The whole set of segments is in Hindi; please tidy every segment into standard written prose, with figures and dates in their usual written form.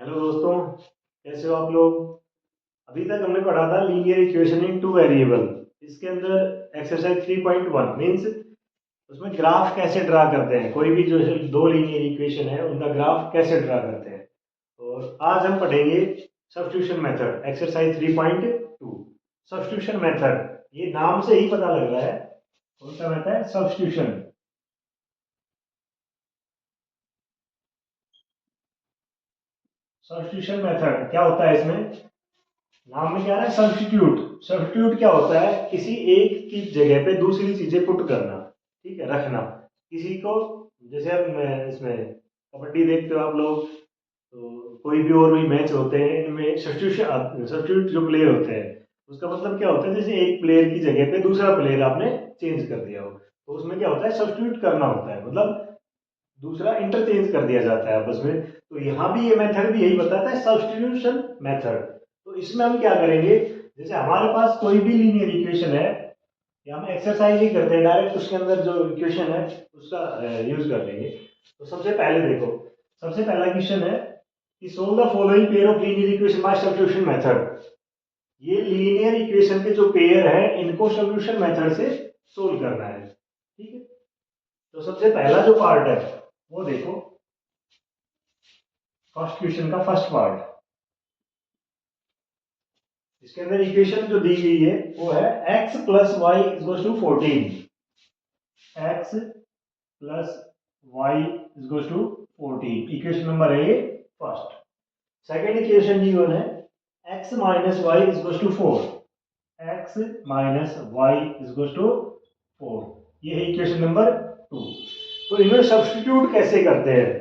हेलो दोस्तों, कैसे हो आप लोग। अभी तक हमने पढ़ा था linear equation in two variable. इसके अंदर एक्सरसाइज 3.1 मीन्स उसमें ग्राफ कैसे ड्रा करते हैं, कोई भी जो है दो लीनियर इक्वेशन है उनका ग्राफ कैसे ड्रा करते हैं। और आज हम पढ़ेंगे substitution method, exercise 3.2। Substitution method, ये नाम से ही पता लग रहा है कौन सा मेथड है, सब्स्टिट्यूशन। सब्स्टिट्यूशन मेथड क्या होता है, इसमें नाम में क्या है, सब्स्टिट्यूट। सब्स्टिट्यूट क्या होता है, किसी एक की जगह पे दूसरी चीजें पुट करना, ठीक है, रखना किसी को। जैसे हम इसमें कबड्डी देखते हो आप लोग, तो कोई भी और भी मैच होते हैं, इनमें सब्स्टिट्यूशन सब्स्टिट्यूट जो प्लेयर होते हैं उसका मतलब क्या होता है, जैसे एक प्लेयर की जगह पे दूसरा प्लेयर आपने चेंज कर दिया हो, तो उसमें क्या होता है, सब्स्टिट्यूट करना होता है, मतलब दूसरा इंटरचेंज कर दिया जाता है आपस में। तो यहाँ भी ये मेथड भी यही बताता है, सब्स्टिट्यूशन मेथड। तो इसमें हम क्या करेंगे, जैसे हमारे पास कोई भी लीनियर इक्वेशन है, या हम एक्सरसाइज ही करते हैं, डायरेक्ट उसके अंदर जो इक्वेशन है उसका यूज कर लेंगे। तो सबसे पहले देखो, सबसे पहला क्वेश्चन है कि solve the following pair of linear equation by substitution method. ये लीनियर इक्वेशन के जो पेयर है इनको सब्स्टिट्यूशन मेथड से सोल्व करना है, ठीक है। तो सबसे पहला जो पार्ट है वो देखो, फर्स्ट क्वेश्चन का फर्स्ट पार्ट। इसके अंदर इक्वेशन जो दी गई है वो है x plus Y equal to 14। x plus Y equal to 14, equation number है ये फर्स्ट। सेकेंड इक्वेशन जी वन है x minus Y equal to 4। x minus Y equal to 4, ये है इक्वेशन नंबर टू। तो इन्हें सब्स्टिट्यूट कैसे करते हैं,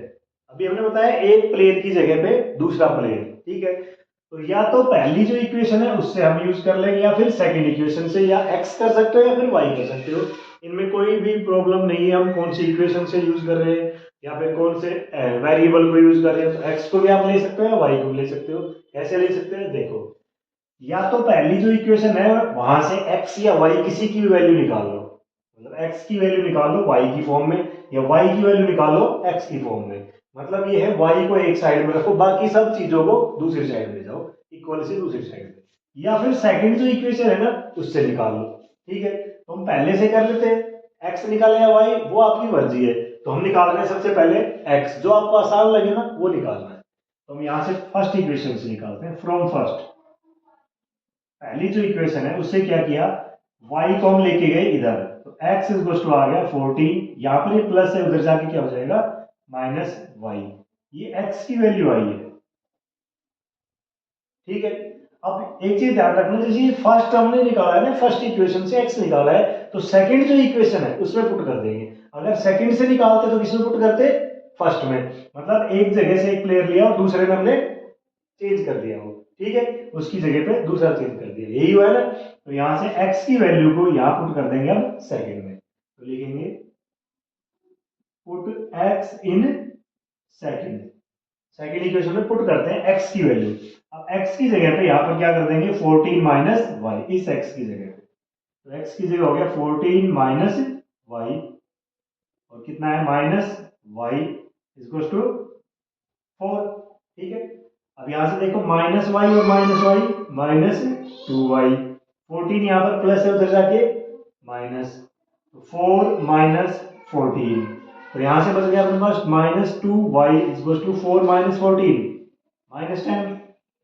अभी हमने बताया एक प्लेयर की जगह पे दूसरा प्लेयर, ठीक है। तो या तो पहली जो इक्वेशन है उससे हम यूज कर लेंगे, या फिर सेकंड इक्वेशन से, या x कर सकते हो या फिर y कर सकते हो। इनमें कोई भी प्रॉब्लम नहीं है, हम कौन सी इक्वेशन से यूज कर रहे हैं या फिर कौन से वेरिएबल को यूज कर रहे हैं। तो x को भी आप ले सकते हो या y को भी ले सकते हो। कैसे ले सकते हैं देखो, या तो पहली जो इक्वेशन है वहां से x या y किसी की भी वैल्यू निकाल लो, मतलब x की वैल्यू निकाल लो y की फॉर्म में, या y की वैल्यू निकाल लो x की फॉर्म में। मतलब ये है y को एक साइड में रखो, बाकी सब चीजों को दूसरी साइड में जाओ, इक्वल से दूसरी साइड में। या फिर सेकंड जो इक्वेशन है ना उससे निकाल लो, ठीक है। तो हम पहले से कर लेते हैं, x निकाले या y वो आपकी मर्जी है। तो हम निकाल रहे हैं सबसे पहले x, जो आपको आसान लगे ना वो निकालना है। तो हम यहाँ से फर्स्ट इक्वेशन से निकालते हैं, फ्रॉम फर्स्ट। पहली जो इक्वेशन है उससे क्या किया, y को हम लेके गए इधर, तो x इक्वल टू आ गया 14, यहाँ पर ये प्लस है, उधर जाके क्या हो जाएगा माइनस y। ये x की वैल्यू आई है, ठीक है। अब एक चीज ध्यान रखना, जैसे फर्स्ट हमने निकाला है ना, फर्स्ट इक्वेशन से x निकाला है, तो सेकंड जो इक्वेशन है उसमें पुट कर देंगे। अगर सेकंड से निकालते तो किसमें पुट करते, फर्स्ट में। मतलब एक जगह से एक प्लेयर लिया और दूसरे में हमने चेंज कर दिया हो, ठीक है, उसकी जगह पे दूसरा चेंज कर दिया, यही हुआ है ना। तो यहां से x की वैल्यू को यहां पुट कर देंगे हम सेकंड में, तो लिखेंगे पुट x इन सेकंड। सेकंड इक्वेशन में पुट करते हैं x की वैल्यू। अब x की जगह पे यहां पर क्या कर देंगे 14 माइनस वाई, इस x की जगह पे। तो x की जगह हो गया 14 माइनस वाई, और कितना है माइनस वाई इक्वल टू 4, ठीक है। अब यहां से देखो माइनस वाई और माइनस वाई, माइनस 2y। 14 यहां पर प्लस है, उधर जाके माइनस, तो 4 माइनस 14। तो यहां से बच गया अपने पास minus 2y equal to 4 minus 14 minus 10।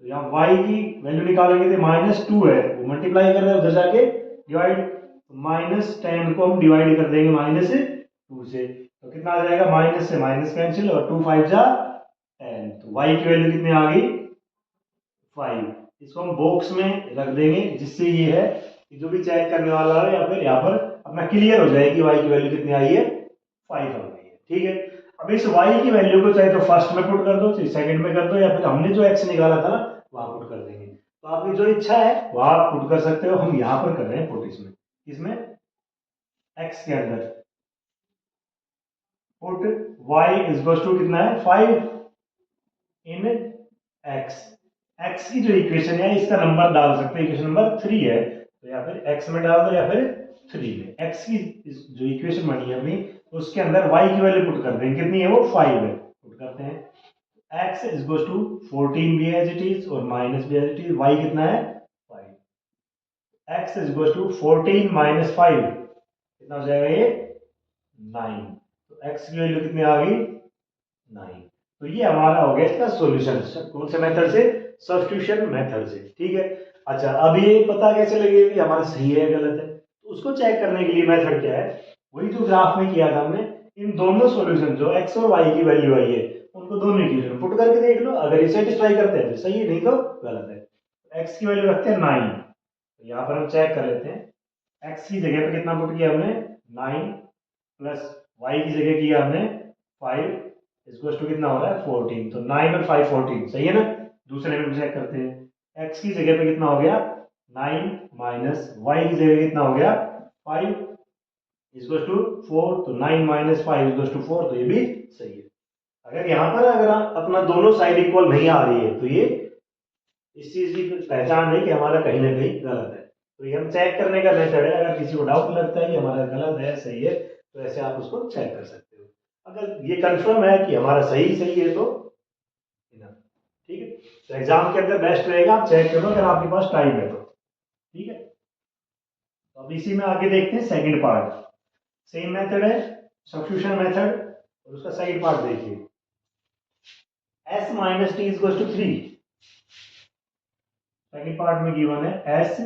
तो यहाँ y की वैल्यू निकालेंगे तो माइनस 2 है, वो मल्टीप्लाई कर रहे हैं, उधर जाके डिवाइड, माइनस 10 को हम डिवाइड कर देंगे माइनस 2 से, तो कितना आ जाएगा, माइनस से माइनस कैंसिल, और 2 5 जा 10। तो y की वैल्यू कितनी आ गई 5। इसको हम बॉक्स में रख देंगे, जिससे ये है कि जो भी चेक करने वाला है या फिर यहाँ पर अपना क्लियर हो जाए कि y की वैल्यू कितनी आई है, 5 आ गई है, ठीक है। अब इस y की वैल्यू को चाहे तो फर्स्ट में पुट कर दो, चाहे सेकंड में कर दो, या फिर हमने जो x निकाला था ना वहां पुट कर देंगे। तो आपकी जो इच्छा है वहां आप पुट कर सकते हो, हम यहाँ पर कर रहे हैं पुट इसमें, इसमें x के अंदर पुट y इक्वल टू कितना है 5 इन x। x की जो इक्वेशन है इसका नंबर डाल सकते हैं, इक्वेशन नंबर 3 है, तो या फिर x में डाल दो या फिर 3 में। x की जो इक्वेशन बनी है अपनी, उसके अंदर y की वैल्यू पुट कर देंगे, कितनी है वो 5 है, पुट करते हैं। x इज इक्वल टू 14 भी एज इट इज और माइनस भी एज इट इज, y कितना है 5। x is equal to 14 minus 5 कितना हो जाएगा ये 9। तो x की वैल्यू कितनी आ गई 9। तो ये हमारा हो गया इसका सॉल्यूशन। कौन से मेथड से, सब्स्टिट्यूशन मेथड से, ठीक है। अच्छा अब ये पता कैसे लगेगा कि हमारा सही है या गलत है, तो उसको चेक करने के लिए मेथड क्या है, वही जो ग्राफ में किया था हमने, इन दोनों सॉल्यूशन जो x और y की वैल्यू आई है उनको दोनों इक्वेशन पुट करके देख लो, अगर ये सेटिस्फाई करते हैं तो सही है, नहीं तो गलत है। x की वैल्यू रखते हैं 9, तो यहाँ पर हम चेक कर लेते हैं। x की जगह पे कितना पुट किया हमने 9 प्लस y की जगह किया हमने 5 इसको टू कितना हो रहा है 14। तो 9 और 5 14 सही है ना। दूसरे में चेक करते हैं, x की जगह पे कितना हो गया 9 माइनस y की जगह कितना हो गया 5 इसको टू 4। तो 9 माइनस 5 इसको टू 4, तो ये भी सही है। अगर यहाँ पर अगर अपना दोनों साइड इक्वल नहीं आ रही है तो ये इस चीज की पहचान है कि हमारा कहीं ना कहीं गलत है। तो ये हम चेक करने का मेथड है। अगर किसी को डाउट लगता है कि हमारा गलत है सही है तो ऐसे आप उसको चेक कर सकते हो। अगर ये कंफर्म है कि हमारा सही सही है तो ठीक है। तो एग्जाम के अंदर बेस्ट रहेगा आप चेक करो अगर आपके पास टाइम है तो, ठीक है। तो अब इसी में आगे देखते हैं सेकंड पार्ट। सेम मेथड है सब्स्टिट्यूशन मेथड, और उसका सेकंड पार्ट देखिए। s minus T is to 3। Second part में गिवन है s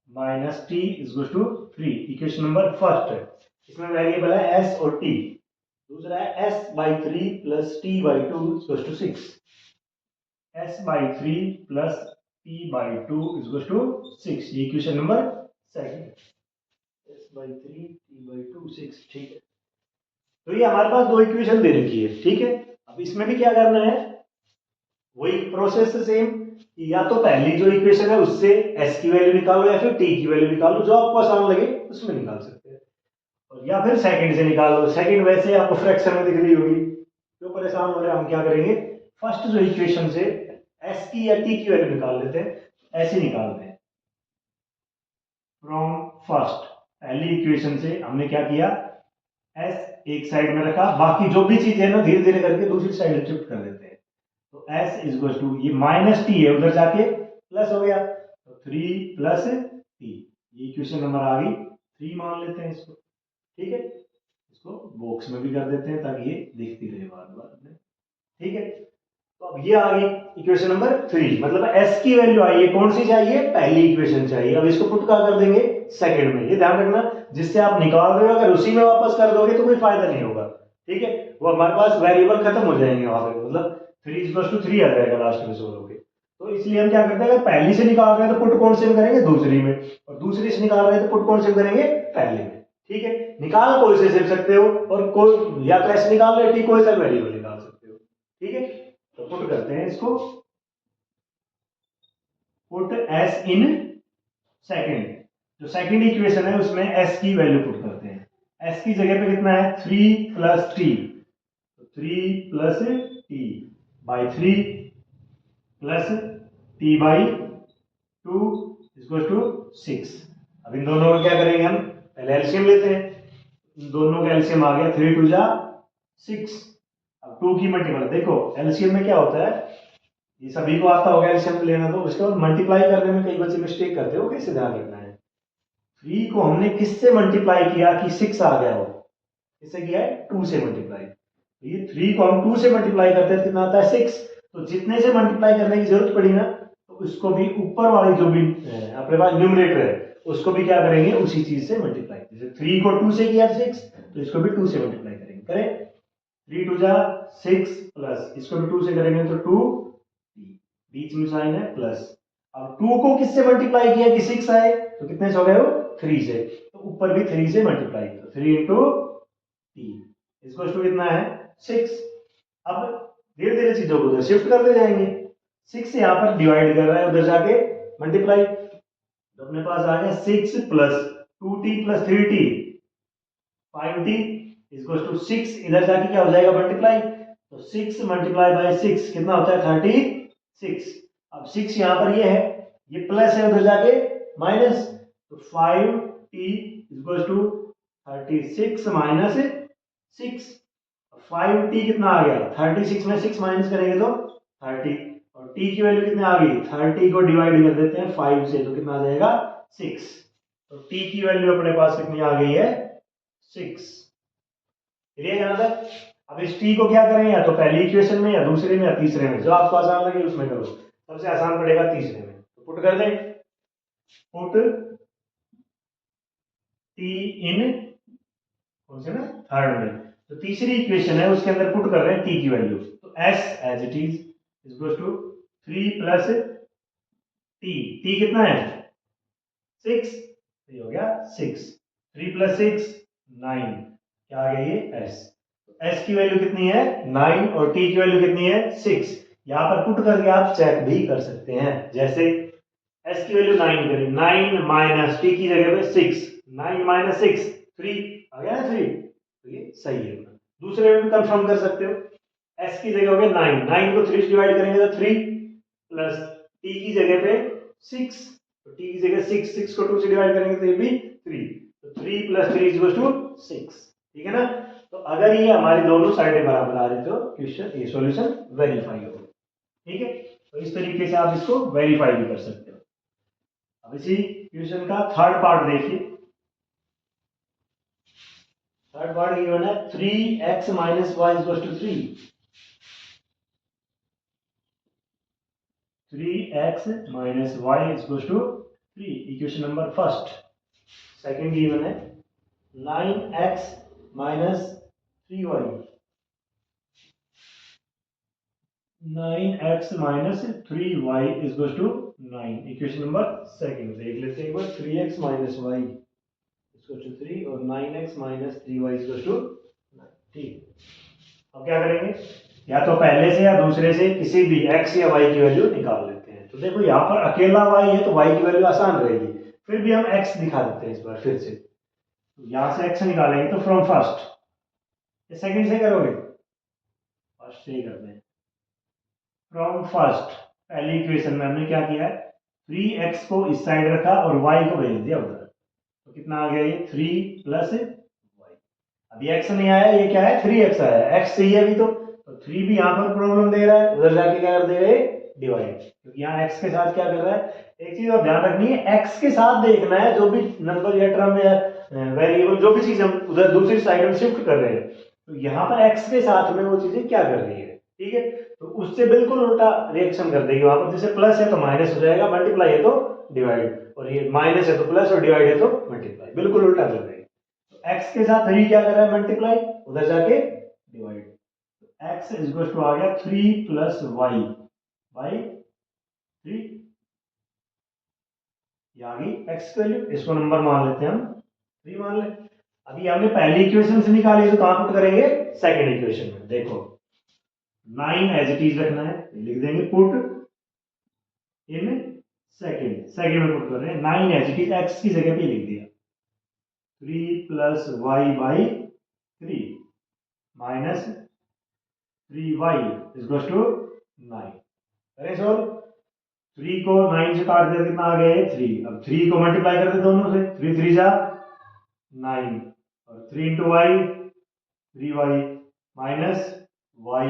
minus T is to 3, equation number first है। इसमें वेरिएबल है s और t। दूसरा है s by 3 plus T by 2 is to 6। s by 3 plus t by 2 is to 6, ये equation number second. s by 3 t by 2 6, ठीक है। तो ये हमारे पास दो इक्वेशन दे रखी है, ठीक है। अब इसमें भी क्या करना है, वही प्रोसेस सेम, या तो पहली जो इक्वेशन है उससे s की वैल्यू निकालो या फिर t की वैल्यू निकालो, जो आपको आसान लगे उसमें निकाल सकते हैं, और या फिर सेकंड से निकालो। सेकंड वैसे आपको फ्रैक्शन में दिख रही होगी, जो परेशान हो रहे हैं हम क्या करेंगे, फर्स्ट जो इक्वेशन से s की या t की वैल्यू निकाल लेते हैं, ऐसे निकालते हैं। फ्रॉम फर्स्ट, पहली इक्वेशन से हमने क्या किया, s एक साइड में रखा, बाकी जो भी चीज है ना धीरे धीरे करके दूसरी साइड शिफ्ट कर देते हैं। तो s इज टू, ये माइनस टी है उधर जाके प्लस हो गया, तो 3 प्लस टी, ये इक्वेशन नंबर आ गई 3 मान लेते हैं इसको, ठीक है। इसको बॉक्स में भी कर देते हैं ताकि ये दिखती रहे बार बार, ठीक है। तो अब ये आ गई इक्वेशन नंबर 3, मतलब s की वैल्यू आई है, कौन सी चाहिए, पहली इक्वेशन चाहिए। अब इसको पुट कर देंगे सेकंड में, ये ध्यान रखना जिससे आप निकाल रहे हो अगर उसी में वापस कर दोगे तो कोई फायदा नहीं होगा, ठीक है। वो हमारे पास वेरिएबल खत्म हो जाएंगे वहां पे, मतलब 3 आ जाएगा लास्ट में सोल्व होके। तो इसलिए हम क्या करते हैं, अगर पहली से निकाल रहे हैं तो पुट कौन से में करेंगे, दूसरी में, और दूसरी से निकाल रहे हैं तो पुट कौन से में करेंगे, पहले में, ठीक है। निकाल कोई से सिर्फ सकते हो, और कोई या तो ऐसे निकाल रहे ठीक, कोई सा वेरिएबल निकाल सकते हो, ठीक है। तो पुट करते हैं इसको, पुट s इन सेकंड, जो सेकंड इक्वेशन है उसमें s की वैल्यू पुट करते हैं। s की जगह पे कितना है 3 प्लस टी, तो 3 plus T by 3 plus T by 2 equal to 6। अब इन दोनों का क्या करेंगे, हम पहले एलसीएम लेते हैं। इन दोनों का एलसीएम आ गया 3 2 जा 6। अब 2 की मल्टीपल, देखो एलसीएम में क्या होता है, ये सभी को आता होगा एलसीएम लेना, तो उसके बाद मल्टीप्लाई करने में कई बच्चे मिस्टेक करते हो, कैसे ध्यान रखना है। 3 को हमने किससे मल्टीप्लाई किया कि 6 आ गया, हो किससे किया है 2 से मल्टीप्लाई। तो ये 3 को हम 2 से मल्टीप्लाई करते हैं कितना आता है 6। तो जितने से मल्टीप्लाई करने की जरूरत पड़ी ना, तो उसको भी ऊपर वाली जो भी अपने पास न्यूमरेटर है उसको भी क्या करेंगे, उसी चीज से मल्टीप्लाई। जैसे 3 को 2 से किया 6, तो इसको भी 2 से मल्टीप्लाई करेंगे, करें 3 2 जा 6 प्लस इसको भी 2 से करेंगे तो 2, बीच में साइन है प्लस। अब 2 को किससे मल्टीप्लाई किया कि 6 आए, तो कितने से हो गए वो 3 से, तो ऊपर भी 3 से मल्टीप्लाई, तो 3 इंटू टी इसको टू कितना है 6। अब धीरे धीरे चीजों को उधर शिफ्ट करते जाएंगे, 6 यहाँ पर डिवाइड कर रहा है, उधर जाके मल्टीप्लाई, तो अपने पास आ गया 6 plus 2t plus 3t 5t इसको टू 6, इधर जाके क्या हो जाएगा मल्टीप्लाई, तो 6 मल्टीप्लाई बाय 6 कितना होता है 36। अब 6 यहां पर ये है, ये प्लस है उधर जाके माइनस, तो 5t equal to 36 minus 6। 5t कितना आ गया 36 में 6 माइनस करेंगे तो 30, और t की वैल्यू कितनी आ गई, 30 को डिवाइड कर देते हैं 5 से, तो कितना आ जाएगा 6। तो t की वैल्यू अपने पास कितनी आ गई है 6। क्लियर है ना। अब इस t को क्या करें, या तो पहली इक्वेशन में या दूसरे में या तीसरे में, जो आपको आसान लगे उसमें करो। सबसे आसान पड़ेगा तीसरे में, तो पुट कर दें, पुट t इन कौन से में, थर्ड में। तो तीसरी इक्वेशन है उसके अंदर पुट कर रहे हैं t की वैल्यू, तो s as it is equals to 3 plus t कितना है 6, तो ये हो गया 6, 3 प्लस 6 9, क्या आ गया ये s। तो s की वैल्यू कितनी है 9 और t की वैल्यू कितनी है 6। यहां पर पुट करके आप चेक भी कर सकते हैं, जैसे s की वैल्यू 9 करें, 9 माइनस t की जगह पे 6, 9 माइनस 6 3 आ गया ना 3, तो ये सही है। दूसरे में भी कंफर्म कर सकते हो, s की जगह हो गया 9, 9 को 3 से डिवाइड करेंगे तो 3 प्लस t की जगह पे 6, तो t की जगह 6, 6 को 2 से डिवाइड करेंगे तो ये भी 3, तो 3 प्लस 3 इक्वल्स टू 6। ठीक है ना। तो अगर ये हमारी दोनों साइडें बराबर आ रही तो क्वेश्चन ये सॉल्यूशन वेरीफाई होगा। ठीक है, तो इस तरीके से आप इसको वेरीफाई भी कर सकते हो। अब इसी क्वेश्चन का थर्ड पार्ट देखिए। थर्ड पार्ट गिवन है 3x minus Y equal to 3, 3x minus Y equal to 3, equation number first. Second given है 9x minus 3y, 9x minus 3y equal to 9, equation number second. देख लेते हैं एक बार, 3x minus y equal to 3 और 9x minus 3y equal to 9। ठीक, अब क्या करेंगे, या तो पहले से या दूसरे से किसी भी x या y की वैल्यू निकाल लेते हैं। तो देखो यहाँ पर अकेला y है तो y की वैल्यू आसान रहेगी, फिर भी हम x दिखा देते हैं इस बार फिर से। तो यहाँ से x निकालेंगे तो फ्रॉम फर्स्ट, ये सेकंड से करोगे, फर्स्ट से ही करते हैं। फ्रॉम फर्स्ट, पहली इक्वेशन में हमने क्या किया है, 3x को इस साइड रखा और y को भेज दिया उधर, तो कितना आ गया ये 3 प्लस y। अभी x नहीं आया, ये क्या है 3x आया है, x चाहिए अभी तो 3 भी यहाँ पर प्रॉब्लम दे रहा है, उधर जाके क्या कर देगा ये डिवाइड, क्योंकि यहाँ x के साथ क्या कर रहा है। एक चीज और ध्यान रखनी है, x के साथ देखना है जो भी नंबर या टर्म या वेरिएबल जो भी चीज हम उधर दूसरी साइड में शिफ्ट कर रहे हैं, तो यहाँ पर x के साथ में वो चीजें क्या कर रही है। ठीक है, तो उससे बिल्कुल उल्टा रिएक्शन कर देगी, वहां पर जैसे प्लस है तो माइनस हो जाएगा, मल्टीप्लाई है तो डिवाइड, और ये माइनस है तो प्लस और डिवाइड है तो मल्टीप्लाई, बिल्कुल उल्टा कर देगी। तो x के साथ 3 क्या कर रहा है मल्टीप्लाई, उधर जाके डिवाइड, तो x इक्वल टू आ गया 3 प्लस y बाई 3, ये आ गई x की वैल्यू, इसको नंबर मान लेते हैं हम 3 मान ले। अभी हमने पहली इक्वेशन से निकाली तो कहां पुट करेंगे, सेकंड इक्वेशन में। देखो 9 एज इट इज रखना है, लिख देंगे पुट इन सेकंड, सेकंड में पुट कर रहे हैं 9 एज इट इज, x की जगह पे लिख दिया 3 plus Y by 3 minus 3y equal to 9। करें सॉल्व, 3 को 9 से काट दिया कितना आ गया है 3, अब 3 को मल्टीप्लाई कर दे दोनों से, 3 3 जा 9 और 3 into Y 3y minus y,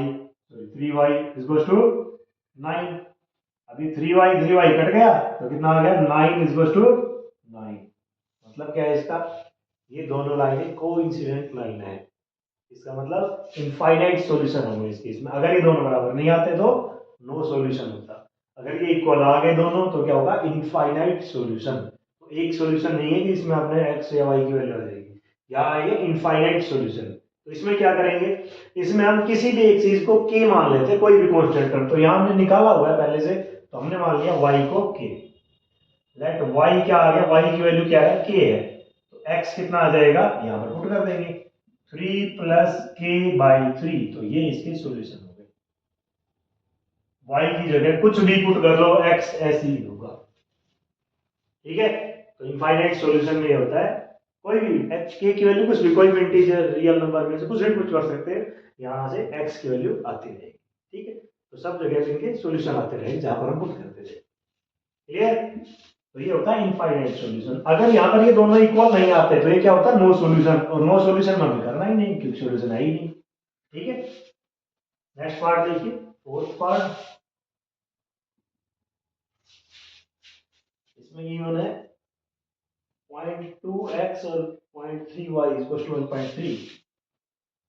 sorry 3y equal to 9। अभी 3y कट गया तो कितना आ गया 9 इक्वल टू 9। मतलब क्या है इसका, ये दोनों लाइनें कोइंसिडेंट लाइन है, इसका मतलब इनफाइनाइट सॉल्यूशन होंगे इस केस में। अगर ये दोनों बराबर नहीं आते तो नो सॉल्यूशन होता, अगर ये इक्वल आ गए दोनों तो क्या होगा इनफाइनाइट सॉल्यूशन। तो एक सॉल्यूशन नहीं है कि इसमें अपने x या y की वैल्यू आ जाएगी, यहाँ आएगा इनफाइनाइट सॉल्यूशन। तो इसमें क्या करेंगे, इसमें हम किसी भी एक चीज को k मान लेते हैं, कोई भी कांस्टेंट टर्म, तो यहाँ हमने निकाला हुआ है पहले से, तो हमने मान लिया y को k। लेट y क्या आ गया, y की वैल्यू क्या है k है, तो x कितना आ जाएगा यहाँ पर पुट कर देंगे 3 प्लस k बाई 3, तो ये इसके सॉल्यूशन हो गए। y की जगह कुछ भी पुट कर लो, x ऐसे ही होगा। ठीक है, तो इनफाइनाइट सॉल्यूशन में ये होता है, कोई भी h k की वैल्यू कुछ भी, कोई भी इंटीजर रियल नंबर में से कुछ भी कुछ कर सकते हैं, यहाँ से x की वैल्यू आती रहेगी। ठीक है, तो सब जगह पे इनके सॉल्यूशन आते रहेंगे जहां पर हम पुट करते थे। क्लियर, तो ये होता है इनफाइनाइट सॉल्यूशन। अगर यहाँ पर ये दोनों इक्वल नहीं आते तो ये क्या होता है नो सॉल्यूशन, और नो सॉल्यूशन हमें करना ही नहीं क्योंकि सॉल्यूशन है ही नहीं। ठीक है, नेक्स्ट पार्ट देखिए, फोर्थ पार्ट। इसमें गिवन है 0.2x और 0.3y equal to 1.3,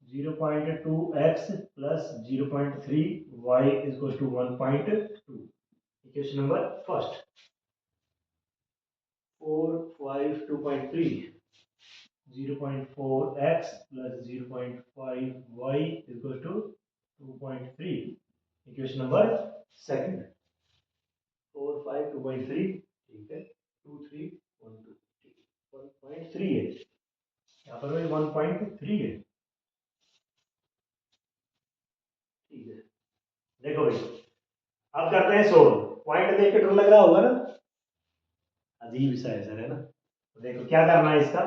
0.2x plus 0.3y equal to 1.2। Equation number first 4, 5, 2.3, 0.4x plus 0.5y equals to 2.3। Equation number second 4, 5, 2.3, ठीक है, 2, 3, 1, 2, ठीक है, 1.3 है, यहाँ पर भी 1.3 है, ठीक है। देखो भाई, अब करते हैं सोल्व। पॉइंट देख के डर लग रहा होगा ना, अजीब सा है सर, है ना। तो देखो क्या करना है इसका,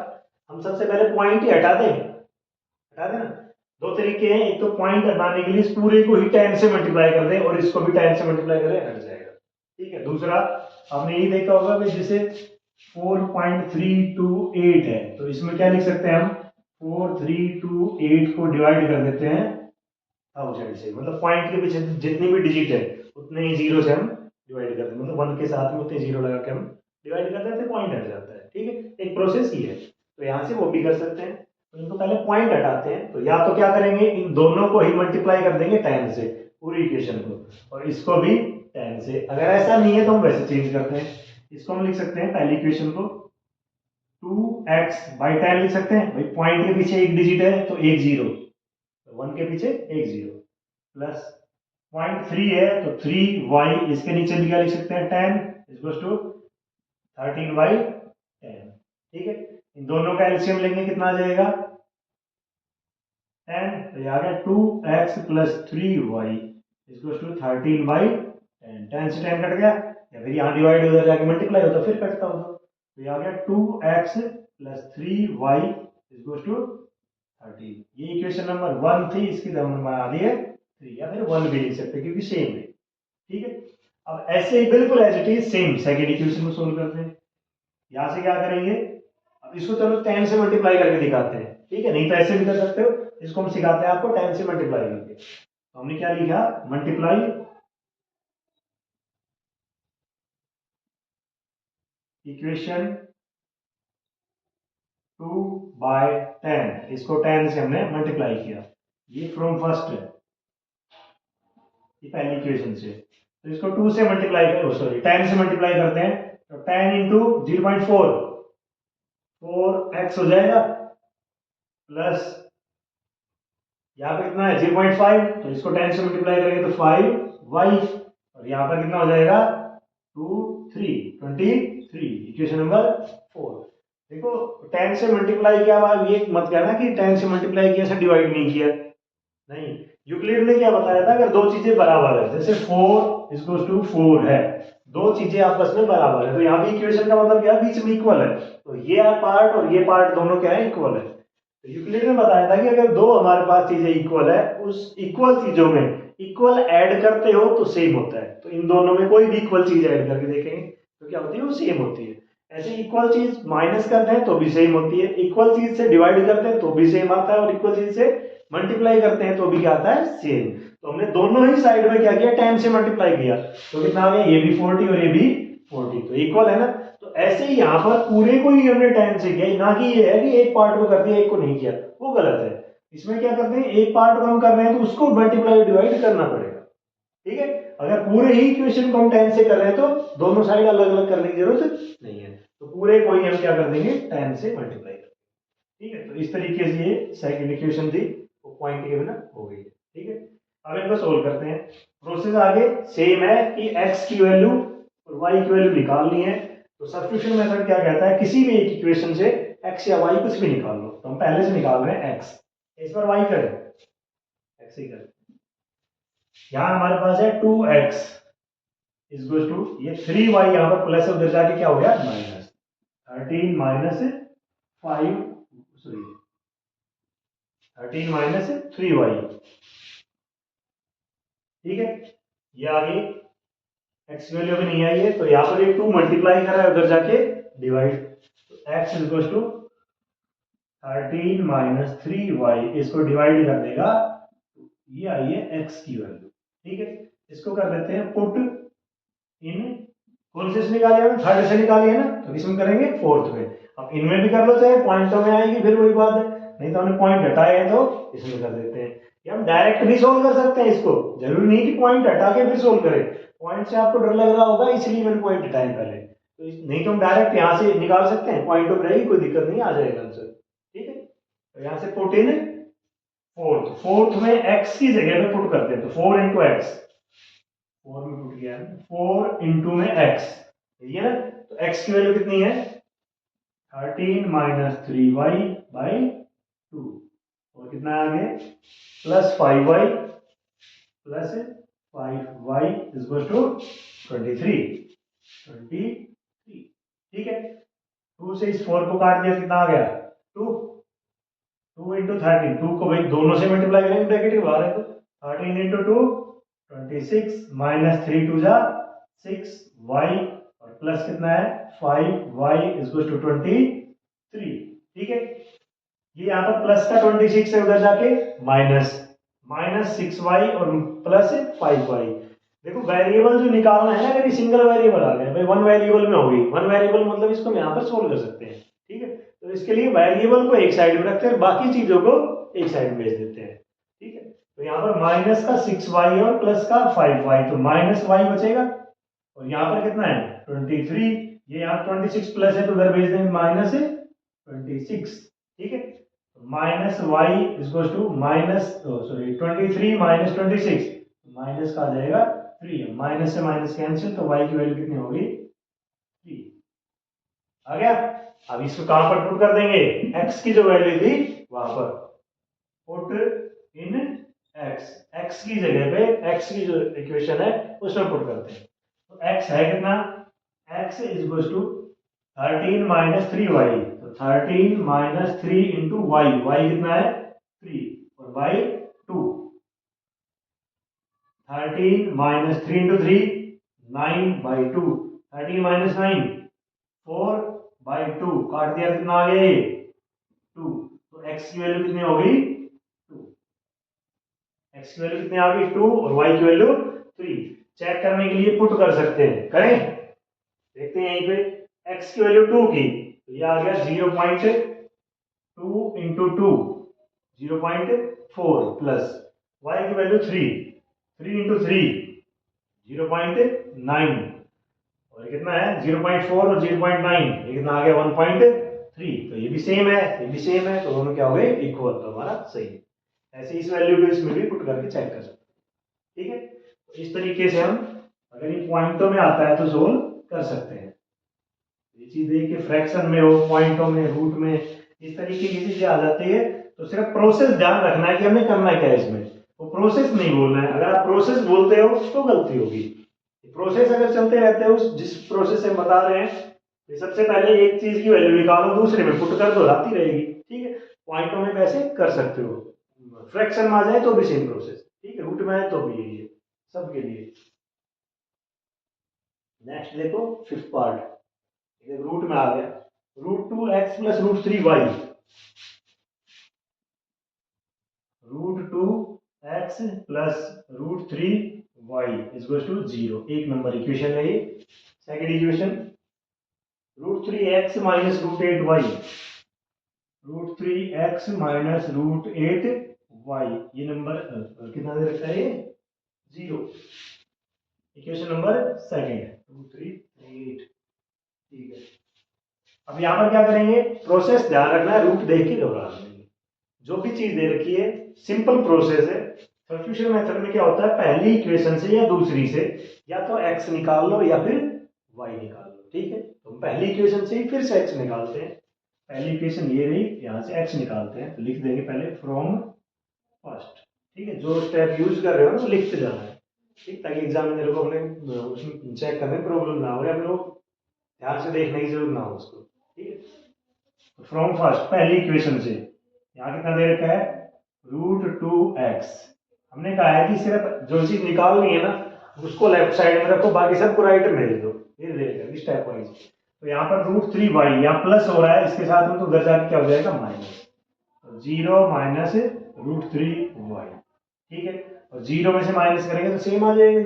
हम सबसे पहले पॉइंट ही हटा दें, हटा देना। दो तरीके हैं, एक तो पॉइंट हटाने के लिए इस पूरे को ही 10 से मल्टीप्लाई कर दें और इसको भी 10 से मल्टीप्लाई करें, हट जाएगा, ठीक है। दूसरा आपने यही देखा होगा कि जैसे 4.328 है, तो इसमें क्या लिख सकते हैं हम, 4328 को डिवाइड कर देते हैं 1000 से, मतलब पॉइंट के पीछे जितनी भी डिजिट है उतने ही जीरो से हम डिवाइड करते हैं, मतलब 1 के साथ में उतने जीरो लगा के हम डिवाइड कर देते हैं, पॉइंट हट जाता है, ठीक है। एक प्रोसेस ही है, तो यहाँ से वो भी कर सकते हैं। तो इनको पहले पॉइंट हटाते हैं, तो या तो क्या करेंगे, इन दोनों को ही मल्टीप्लाई कर देंगे 10 से, पूरी इक्वेशन को, और इसको भी 10 से। अगर ऐसा नहीं है तो हम वैसे चेंज करते हैं, इसको हम लिख सकते हैं पहली इक्वेशन को 2x/10 लिख सकते हैं भाई, पॉइंट के पीछे एक डिजिट है तो एक जीरो, 1 के पीछे एक जीरो, प्लस 0.3 है तो 3y, इसके नीचे भी क्या लिख सकते हैं 10 इक्वल टू 13/10, ठीक है। इन दोनों का एलसीएम लेंगे, कितना आ जाएगा 10, तो ये आ गया 2x plus 3y equal to 13/10, 10 से 10 कट गया, या फिर यहाँ डिवाइड उधर जाके मल्टीप्लाई होता फिर कटता होता, तो ये आ गया 2x plus 3y equal to 13। ये इक्वेशन नंबर 1 थी, इसकी हमने बना दी है 3, या फिर 1 भी लिख सकते हैं क्योंकि सेम है, ठीक है। अब ऐसे ही बिल्कुल as it is same second equation को सोल्व करते हैं। यहां से क्या करेंगे, अब इसको चलो 10 से मल्टीप्लाई करके दिखाते हैं, ठीक है, नहीं तो ऐसे भी कर सकते हो, इसको हम सिखाते हैं आपको 10 से मल्टीप्लाई करके। तो हमने क्या लिखा, मल्टीप्लाई इक्वेशन 2/10, इसको 10 से हमने मल्टीप्लाई किया, ये फ्रॉम फर्स्ट है, ये पहली इक्वेशन से, तो इसको 2 से मल्टीप्लाई करो, सॉरी 10 से मल्टीप्लाई करते हैं, तो 10 इंटू 0.4 4x हो जाएगा, प्लस यहाँ पे कितना है 0.5, तो इसको 10 से मल्टीप्लाई करेंगे तो 5y, और यहाँ पर कितना हो जाएगा 2 3 23, इक्वेशन नंबर 4। देखो 10 से मल्टीप्लाई किया, अब ये मत कहना कि 10 से मल्टीप्लाई किया से डिवाइड नहीं किया, नहीं, यूक्लिड ने क्या बताया था, अगर दो चीजें बराबर है, जैसे 4 इक्वल्स टू 4 है, दो चीजें आपस में बराबर है, तो यहाँ भी इक्वेशन का मतलब क्या है, बीच में इक्वल है, तो ये पार्ट और ये पार्ट दोनों क्या है, इक्वल है। तो यूक्लिड ने बताया था कि अगर दो हमारे पास चीजें इक्वल है, उस इक्वल चीजों में इक्वल ऐड करते हो तो सेम होता है, तो इन दोनों में कोई भी इक्वल चीज ऐड करके देखेंगे तो क्या होती है, वो सेम होती है। ऐसे इक्वल चीज माइनस करते हैं तो भी सेम होती है, इक्वल चीज से डिवाइड करते हैं तो भी सेम आता है, और इक्वल चीज से मल्टीप्लाई करते हैं तो भी क्या आता है, सेम। तो हमने दोनों ही साइड में क्या किया, 10 से मल्टीप्लाई किया, तो कितना आ गया, ये भी 40 और ये भी 40, तो इक्वल है ना। तो ऐसे ही यहाँ पर पूरे को ही हमने 10 से किया, ना कि ये है कि एक पार्ट को कर दिया एक को नहीं किया, वो गलत है। इसमें क्या करते हैं, एक पार्ट को हम कर रहे हैं तो उसको मल्टीप्लाई डिवाइड करना पड़ेगा, ठीक है। अगर पूरे ही इक्वेशन को हम 10 से कर रहे हैं तो दोनों साइड अलग अलग करने की जरूरत नहीं है, तो पूरे को ही हम क्या कर देंगे 10 से मल्टीप्लाई कर, ठीक है। तो इस तरीके से ये सेकंड इक्वेशन थी, वो पॉइंट के बिना हो गई है, ठीक है। अब इनको सोल्व करते हैं, प्रोसेस आगे सेम है कि x की वैल्यू और y की वैल्यू निकालनी है। तो सब्स्टिट्यूशन मेथड क्या कहता है, किसी भी एक इक्वेशन से x या y कुछ भी निकाल लो, तो हम पहले से निकाल रहे हैं x, इस पर y करें, x ही करें, यहां हमारे पास है 2x इक्वल टू ये 3y, यहां पर प्लस है, उधर जाके क्या हो गया minus 13 minus 5, sorry 13 minus 3y, ठीक है। ये आ गई, x वैल्यू भी नहीं आई है, तो यहाँ पर ये 2 मल्टीप्लाई कर रहा है, उधर जाके डिवाइड, तो x equal to 13 minus 3y, इसको डिवाइड कर देगा, ये आई है x की वैल्यू, ठीक है। इसको कर देते हैं पुट इन कौन से निकाले हमने, थर्ड से निकाली है ना, तो इसमें करेंगे फोर्थ में। अब इनमें भी कर लो, चाहे पॉइंटों में आएगी फिर वही बात है, नहीं तो हमने पॉइंट हटाए हैं तो इसमें कर देते हैं। या हम डायरेक्ट भी सोल्व कर सकते हैं इसको, जरूरी नहीं कि पॉइंट हटा के फिर सोल्व करें। पॉइंट से आपको डर लग रहा होगा इसलिए मैंने पॉइंट हटाए पहले, तो नहीं तो हम डायरेक्ट यहाँ से निकाल सकते हैं, पॉइंटों में रहेगी कोई दिक्कत नहीं, आ जाएगा आंसर। ठीक है, तो यहाँ से पुट इन फोर्थ, फोर्थ में x की जगह पे पुट करते हैं, तो 4 इंटू एक्स, 4 में पुट किया है, 4 इंटू में x, ये ना, तो x की वैल्यू कितनी है 13 माइनस 3y बाई 2, और कितना आगे plus 5y plus 5y is to 23, 23। ठीक है, 2 से इस 4 को काट दिया, कितना आ गया 2, 2 इंटू 13, 2 को भाई दोनों से मल्टीप्लाई करेंगे ब्रैकेट के बाहर है, तो 13 इंटू 2 26 माइनस 3 टू जा 6y और प्लस कितना है 5y इज टू 23। ठीक है, ये यहाँ पर प्लस का 26 है, उधर जाके माइनस, माइनस 6y और प्लस 5y। देखो वेरिएबल जो निकालना है ना, अगर ये सिंगल वेरिएबल आ गया भाई, वन वेरिएबल में होगी, वन वेरिएबल मतलब इसको हम यहाँ पर सोल्व कर सकते हैं। ठीक है, तो इसके लिए वेरिएबल को एक साइड में रखते हैं, बाकी चीजों को एक साइड में भेज देते हैं। ठीक है, तो यहाँ पर माइनस का 6y और प्लस का 5y, तो माइनस y बचेगा, और यहाँ पर कितना है 23, ये यहाँ 26 प्लस है तो उधर भेज देंगे माइनस 26। ठीक है, minus Y is to minus, sorry 23 minus 26, minus का आ जाएगा 3, माइनस से माइनस कैंसिल, तो y की वैल्यू कितनी होगी 3 आ गया। अब इसको कहां पर पुट कर देंगे, x की जो वैल्यू थी वहां पर पुट इन x, x की जगह पे x की जो इक्वेशन है उसमें पुट करते हैं, तो x है कितना, x is to 13 minus 3y, तो 13 माइनस 3 इंटू वाई, वाई कितना है 3 और y 2, 13 minus 3 into 3 9 by 2, 13 minus 9 4 by 2, काट दिया कितना आ गया ये 2, तो x की वैल्यू कितनी होगी 2, x की वैल्यू कितनी आ गई 2 और y की वैल्यू 3। चेक करने के लिए पुट कर सकते हैं, करें, देखते हैं यहीं पे x की वैल्यू 2 की, तो ये आ गया 0.2 इंटू 2 0.4 प्लस y की वैल्यू 3, 3 इंटू 3 0.9, और कितना है 0.4 और 0.9, ये कितना आ गया 1.3, तो ये भी सेम है, ये भी सेम है, तो दोनों क्या हो गए इक्वल, तो हमारा सही है। ऐसे इस वैल्यू को इसमें भी पुट करके चेक कर सकते हैं। ठीक है, तो इस तरीके से हम अगर ये पॉइंटों में आता है तो सोल्व कर सकते हैं। ये चीज देखिए फ्रैक्शन में हो, पॉइंटों में, रूट में, इस तरीके की चीजें आ जाती है, तो सिर्फ प्रोसेस ध्यान रखना है कि हमें करना क्या है इसमें, वो प्रोसेस नहीं बोलना है। अगर आप प्रोसेस बोलते हो तो गलती होगी। प्रोसेस अगर चलते रहते हो जिस प्रोसेस से बता रहे हैं, तो सबसे पहले एक चीज की वैल्यू निकालो, दूसरे में पुट कर दो, आती रहेगी। ठीक है, पॉइंटों में वैसे कर सकते हो, फ्रैक्शन में आ जाए तो भी सेम प्रोसेस। ठीक है, रूट में आए तो भी यही है सबके लिए। नेक्स्ट देखो फिफ्थ पार्ट, रूट में आ गया, root 2x plus root 3y, root 2x plus root 3y is to 0, एक नंबर इक्वेशन है ये। Second equation root 3x minus root 8y, root 3x minus root 8y, ये नंबर कितना दे रखा है ये 0, इक्वेशन नंबर सेकंड 2 3 8। ठीक है, अब यहां पर क्या करेंगे, प्रोसेस ध्यान रखना है, रूट देख के घबराना नहीं, जो भी चीज दे रखी है सिंपल प्रोसेस है। सब्स्टिट्यूशन मेथड में क्या होता है, पहली इक्वेशन से या दूसरी से या तो x निकाल लो या फिर y निकाल लो। ठीक है, तो हम पहली इक्वेशन से ही फिर से x निकालते हैं, पहली इक्वेशन ये रही, यहां से x निकालते हैं, तो लिख देंगे पहले फ्रॉम फर्स्ट। ठीक है, जो स्टेप यूज कर रहे हो ना लिखते जाना है, ठीक, ताकि एग्जामिनर को अपने उसमें चेक करने में प्रॉब्लम ना हो, या फिर वो ध्यान से देखने की जरूरत ना हो उसको। ठीक है, तो फ्रॉम फर्स्ट पहली इक्वेशन से यहाँ कितना दे रखा है रूट 2x, हमने कहा है कि सिर्फ जो चीज निकालनी है ना उसको लेफ्ट साइड में रखो, बाकी सबको राइट में भेज दो, धीरे धीरे करके स्टेप वाइज। तो यहाँ पर रूट 3y यहाँ प्लस हो रहा है, इसके साथ में तो उधर जाके क्या हो जाएगा माइनस, तो 0 माइनस रूट 3y। ठीक है, और 0 में से माइनस करेंगे तो सेम आ जाएगा।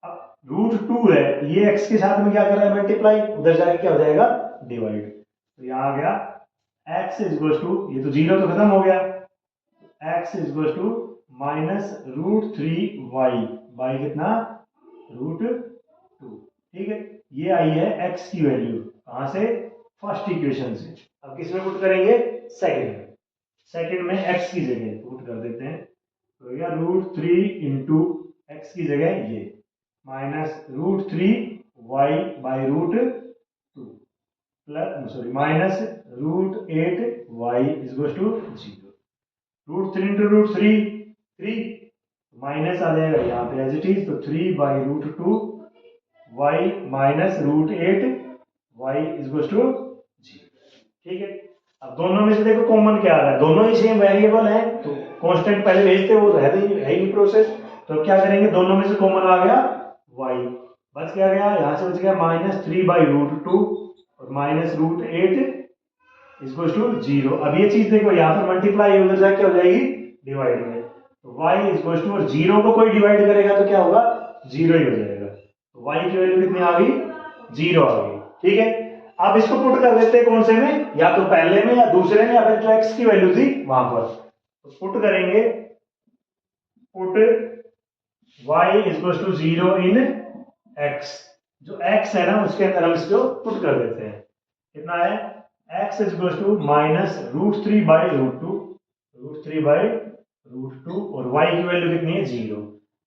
अब √2 है, ये x के साथ में क्या कर रहा है, मल्टीप्लाई, उधर जाके क्या हो जाएगा, डिवाइड। तो यहाँ आ गया x इज टू, ये तो जीरो तो खत्म हो गया, x is to -√3y by कितना, √2। ठीक है, ये आई है x की वैल्यू कहां से, फर्स्ट इक्वेशन से। अब किस में पुट करेंगे, सेकंड में। सेकंड में x की जगह पुट कर देते हैं, तो यह √3 इंटू एक्स की जगह ये -√3y by √2 plus, sorry, -√8y is to 0। √3 into √3 3, minus आ जाएगा यहाँ पे एज इट इज, तो 3 by √2 y minus √8 y is to 0। ठीक है, अब दोनों में से देखो कॉमन क्या आ रहा है, दोनों ही सेम वेरिएबल है, तो कांस्टेंट पहले भेजते वो है ही प्रोसेस। तो क्या करेंगे, दोनों में से कॉमन आ गया y, बच क्या गया, यहाँ से बच गया -3 बाई √2 और -√8 इज टू 0। अब ये चीज देखो, यहाँ पर मल्टीप्लाई उधर जाके क्या हो जाएगी, डिवाइड में, तो y इज टू, और 0 को कोई डिवाइड करेगा तो क्या होगा, 0 ही हो जाएगा। तो y की वैल्यू कितनी आ गई, 0 आ गई। ठीक है, अब इसको पुट कर देते हैं कौन से में, या तो पहले में या दूसरे में, या फिर जो x की वैल्यू थी वहां पर। तो पुट करेंगे, put y is to 0 in x, जो x है ना उसके अंदर हम इसको पुट कर देते हैं। कितना है, x is to -√3 by √2, √3 by √2, और y की वैल्यू कितनी है, 0,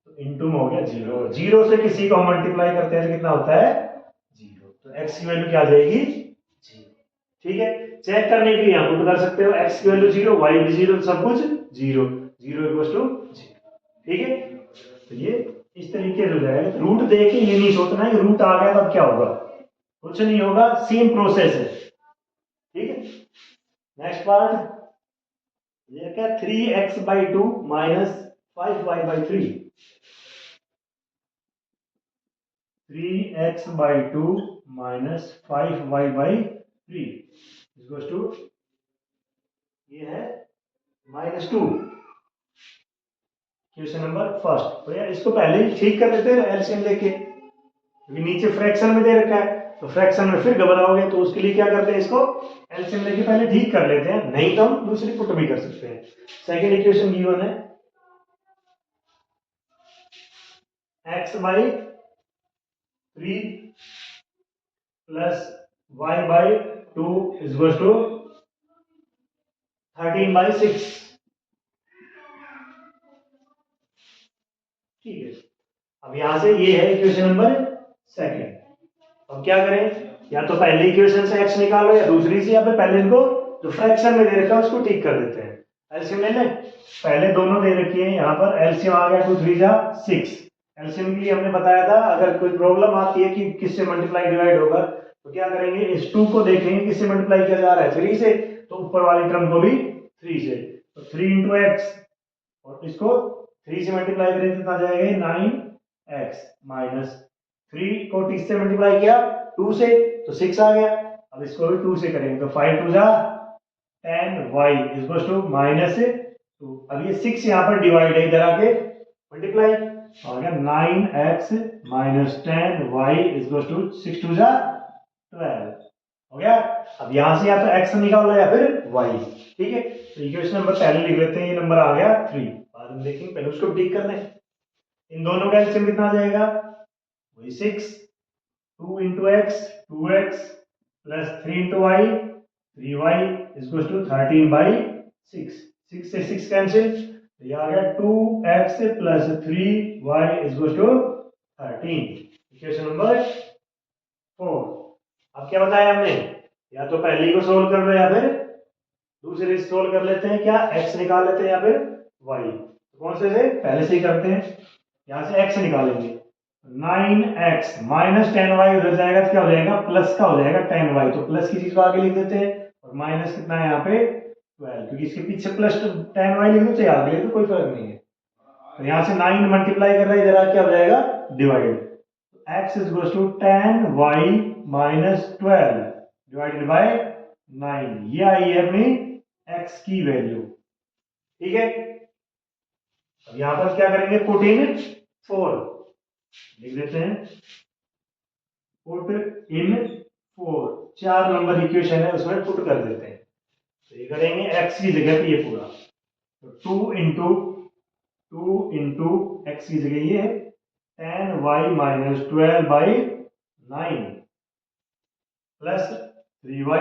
तो इनटू में हो गया 0। 0 से किसी को हम मल्टीप्लाई करते हैं तो कितना होता है, 0, तो x की वैल्यू क्या आ जाएगी, 0। ठीक है, चेक करने के लिए यहाँ पुट कर सकते हो, x की वैल्यू 0, y भी 0, सब कुछ 0, 0 इक्वल टू 0। ठीक है, तो ये इस तरीके से हो जाएगा। रूट देख के ये नहीं सोचना है कि रूट आ गया तब क्या होगा, कुछ नहीं होगा, सेम प्रोसेस है। ठीक है, नेक्स्ट पार्ट, ये क्या, 3x by 2 minus 5y by 3, 3x by 2 minus 5y by 3 equal to, ये है -2, क्वेश्चन नंबर फर्स्ट। तो यार इसको पहले ही ठीक कर लेते हैं एलसीएम लेके, क्योंकि नीचे फ्रैक्शन में दे रखा है, तो फ्रैक्शन में फिर घबराओगे, तो उसके लिए क्या करते हैं, इसको एलसीएम लेके पहले ठीक कर लेते हैं, नहीं तो हम दूसरी पुट भी कर सकते हैं। सेकंड इक्वेशन गिवन है, x by 3 plus y by 2 is to 13 by 6। ठीक है, अब यहां से ये है इक्वेशन नंबर सेकंड। अब क्या करें, या तो पहले इक्वेशन से x निकालो, या दूसरी से, या फिर पहले इनको जो फ्रैक्शन में दे रखा है उसको ठीक कर देते हैं। एलसीएम ले लें, पहले दोनों दे रखी है, यहाँ पर एलसीएम आ गया 2 3 जा 6। एलसीएम के लिए हमने बताया था, अगर कोई प्रॉब्लम आती है कि किससे मल्टीप्लाई डिवाइड होगा, तो क्या करेंगे, इस 2 को देखेंगे किससे मल्टीप्लाई किया जा रहा है, 3 से, तो ऊपर वाली टर्म को भी 3 से, तो 3 इंटू एक्स, और इसको 3 से मल्टीप्लाई करें तो आ जाएगा 9x, माइनस 3 को 30 से मल्टीप्लाई किया 2 से, तो 6 आ गया। अब इसको भी 2 से करेंगे, तो 5 2 जा 10y इक्वल टू -2। अब ये 6 यहाँ पर डिवाइड है, इधर आके मल्टीप्लाई हो गया 9x minus 10y equal to 6 2 जा 12 हो गया। अब यहां से या तो x निकालो या फिर y। ठीक है, तो इक्वेशन नंबर पहले लिख लेते हैं, ये नंबर आ गया 3, बाद में देखेंगे, पहले उसको ठीक कर लें। इन दोनों का एलसीएम कितना आ जाएगा, वही 6, 2 into X 2x plus 3 into Y 3y equal to 13 by 6, 6 से 6 कैंसिल, तो ये आ गया 2x plus 3y equal to 13, equation number 4। अब क्या बताया हमने, या तो पहले को सोल्व कर लो या फिर दूसरे से सोल्व कर लेते हैं, क्या x निकाल लेते हैं या फिर y, तो कौन से पहले से ही करते हैं, यहां से x निकालेंगे, 9x माइनस 10y उधर जाएगा तो क्या हो जाएगा, प्लस का हो जाएगा 10y, तो प्लस की चीज को आगे लिख देते हैं, और माइनस कितना है यहाँ पे 12, क्योंकि इसके पीछे प्लस 10y लिख देते हैं, आगे लिख दो, कोई फर्क नहीं है। तो यहाँ से 9 मल्टीप्लाई कर रहा है, इधर आके क्या हो जाएगा, divide, x is equal to 10y minus 12 divided by 9, ये आई है अपनी x की वैल्यू। ठीक है, अब यहां पर क्या करेंगे, पुट इन 4, लिख देते हैं पुट इन 4, 4 नंबर इक्वेशन है उसमें पुट कर देते हैं। तो ये करेंगे x की जगह पे ये पूरा, तो 2 इंटू एक्स की जगह ये है 10y minus 12/9 plus 3y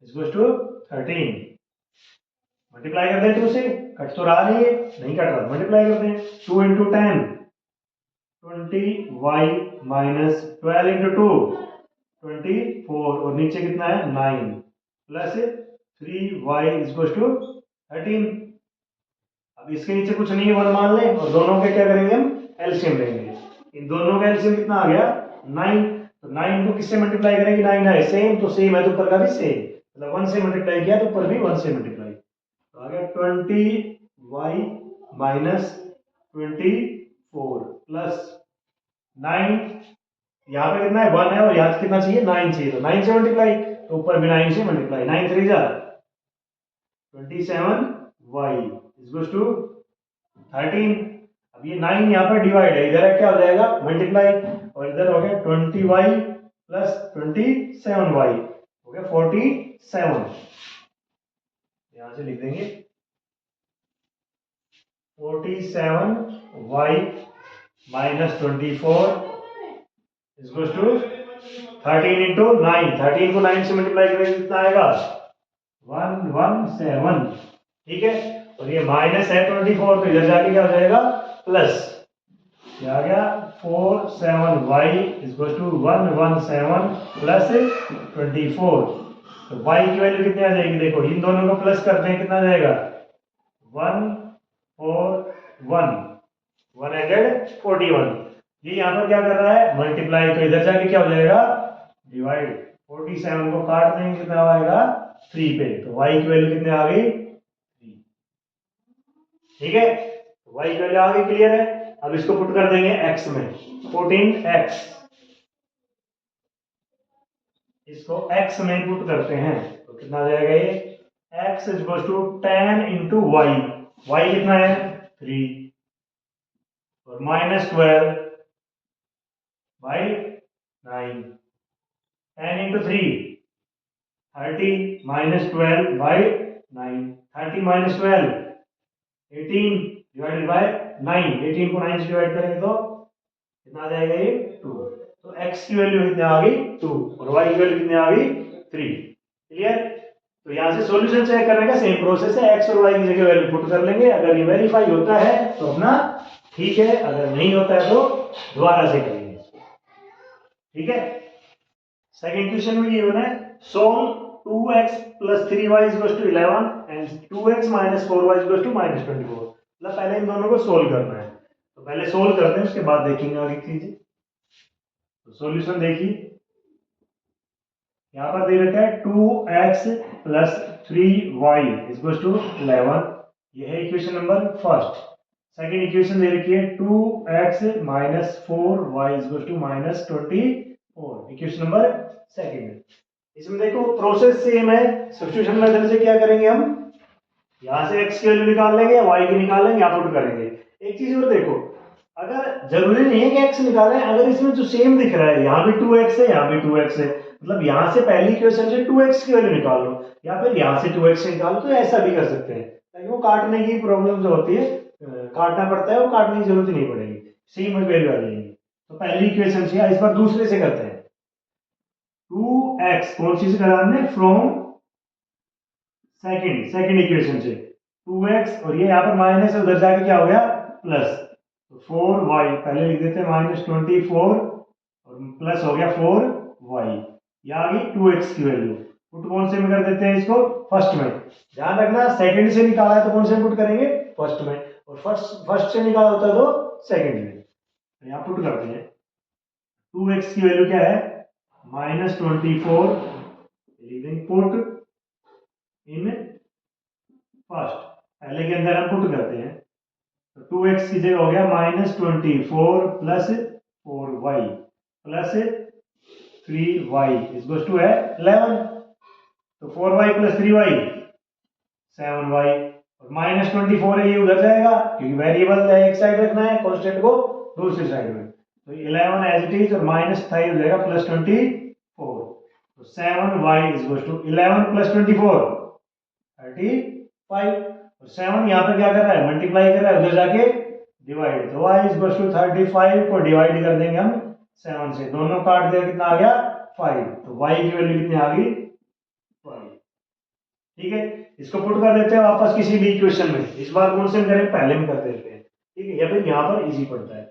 equal to 13। Multiply कर दें 2 से, कट तो रहा नहीं है, नहीं कट रहा, मल्टीप्लाई करते हैं 2 इंटू 10 20y माइनस 12 इंटू 2 24 और नीचे कितना है 9 प्लस 3y इक्वल टू 13। अब इसके नीचे कुछ नहीं है, वन मान लें और दोनों के क्या करेंगे हम एलसीएम लेंगे। इन दोनों का एलसीएम कितना आ गया 9, तो 9 को किससे मल्टीप्लाई करेंगे 9 है सेम, तो सेम है तो ऊपर का भी सेम, मतलब 1 से मल्टीप्लाई किया तो ऊपर भी 1 से मल्टीप्लाई, तो आ गया 20y माइनस 24 प्लस 9, यहाँ पे कितना है 1 है और यहाँ कितना चाहिए 9 चाहिए, तो 9 से मल्टीप्लाई, तो ऊपर भी 9 से मल्टीप्लाई, 9 3 जा 27y इक्वल टू 13। अब ये 9 यहाँ पर डिवाइड है, इधर क्या हो जाएगा मल्टीप्लाई, और इधर हो गया 20y प्लस 27y हो गया 47। यहां से लिख देंगे 47y minus 24 equal to 13 into 9, 13 को 9 से मल्टीप्लाई करेंगे कितना आएगा 117, ठीक है। और ये माइनस है 24, तो इधर जाके क्या हो जाएगा प्लस, क्या आ गया 47y इक्वल टू 117 प्लस 24, तो y की वैल्यू कितनी आ जाएगी, देखो इन दोनों को प्लस करते हैं कितना आ जाएगा 141 ये यहाँ पर क्या कर रहा है मल्टीप्लाई, तो इधर जाके क्या हो जाएगा डिवाइड, 47 को काट देंगे कितना आएगा 3 पे, तो y की वैल्यू कितने आ गई 3, ठीक है। तो y की वैल्यू आ गई, क्लियर है। अब इसको पुट कर देंगे x में, 14x, इसको x में पुट करते हैं तो कितना आ जाएगा ये x equal to 10 into Y, Y कितना है 3 और minus 12 by 9, 10 into 3 30 minus 12 by 9, 30 minus 12 18 divided by 9, 18 को 9 से डिवाइड करेंगे तो कितना आ जाएगा ये 2, तो x की वैल्यू कितनी आ गई 2 और y की वैल्यू कितनी आ गई 3, क्लियर। तो यहाँ से सॉल्यूशन चेक करने का सेम प्रोसेस है, x और y की जगह वैल्यू पुट कर लेंगे, अगर ये वेरीफाई होता है तो अपना ठीक है, अगर नहीं होता है तो दोबारा से करेंगे, ठीक है। सेकंड क्वेश्चन में ये बना है solve 2x plus 3y is equal to 11 and 2x minus 4y is equal to minus 24, मतलब पहले इन दोनों को सोल्व करना है, तो पहले सोल्व करते हैं उसके बाद देखेंगे आगे चीजें। तो सॉल्यूशन देखिए, यहाँ पर दे रखा है 2x plus 3y is equal to 11, ये है equation number first. Second equation दे रखी है 2x minus 4y is equal to minus 24, equation number second. इसमें देखो प्रोसेस सेम है, सब्स्टिट्यूशन मेथड से क्या करेंगे हम यहां से x की वैल्यू निकाल लेंगे, y की निकाल लेंगे, यहाँ पुट करेंगे। एक चीज और देखो, अगर जरूरी नहीं है कि x निकालें, अगर इसमें जो सेम दिख रहा है यहाँ भी 2x है यहाँ भी 2x है, मतलब यहाँ से पहली इक्वेशन से 2x की वैल्यू निकाल लो या फिर यहाँ से 2x निकाल लो, तो ऐसा भी कर सकते हैं, ताकि वो काटने की प्रॉब्लम जो होती है काटना पड़ता है, वो काटने की जरूरत नहीं पड़ेगी, सेम वैल्यू आ जाएगी। तो पहली इक्वेशन से, इस बार दूसरे से करते हैं, 2x कौन सी से कराने फ्रॉम सेकंड इक्वेशन से 2x, और ये यहाँ पर माइनस है, उधर जाके क्या हो गया प्लस, तो 4y पहले लिख देते हैं माइनस 24 और प्लस हो गया 4y, ये आ गई 2x की वैल्यू। पुट कौन से में कर देते हैं इसको फर्स्ट में, ध्यान रखना सेकंड से निकाला है तो कौन से में पुट करेंगे फर्स्ट में, और फर्स्ट से निकाला होता है तो सेकंड में, तो यहाँ पुट करते हैं 2x की वैल्यू क्या है माइनस 24, पुट इन फर्स्ट, पहले के अंदर हम पुट करते हैं, तो 2x की जगह हो गया minus 24 plus 4y plus 3y equal to है 11, तो 4y प्लस 3y 7y और माइनस 24 है, ये उधर जाएगा क्योंकि वेरिएबल है, एक साइड रखना है कांस्टेंट को, दूसरी साइड में, तो 11 एज इट इज और माइनस 5 हो जाएगा प्लस 24, तो 7y is equal to 11 plus 24 35, और 7 यहाँ पर क्या कर रहा है, मल्टीप्लाई कर रहा है, उधर जाके डिवाइड, तो y इज इक्वल टू 35 को डिवाइड कर देंगे हम 7 से, दोनों काट दिया, कितना आ गया 5, तो y की वैल्यू कितनी आ गई 5। ठीक है, इसको पुट कर देते हैं वापस किसी भी इक्वेशन में, इस बार कौन से करें, पहले में कर देते हैं, ठीक है, या फिर यहाँ पर इजी पड़ता है,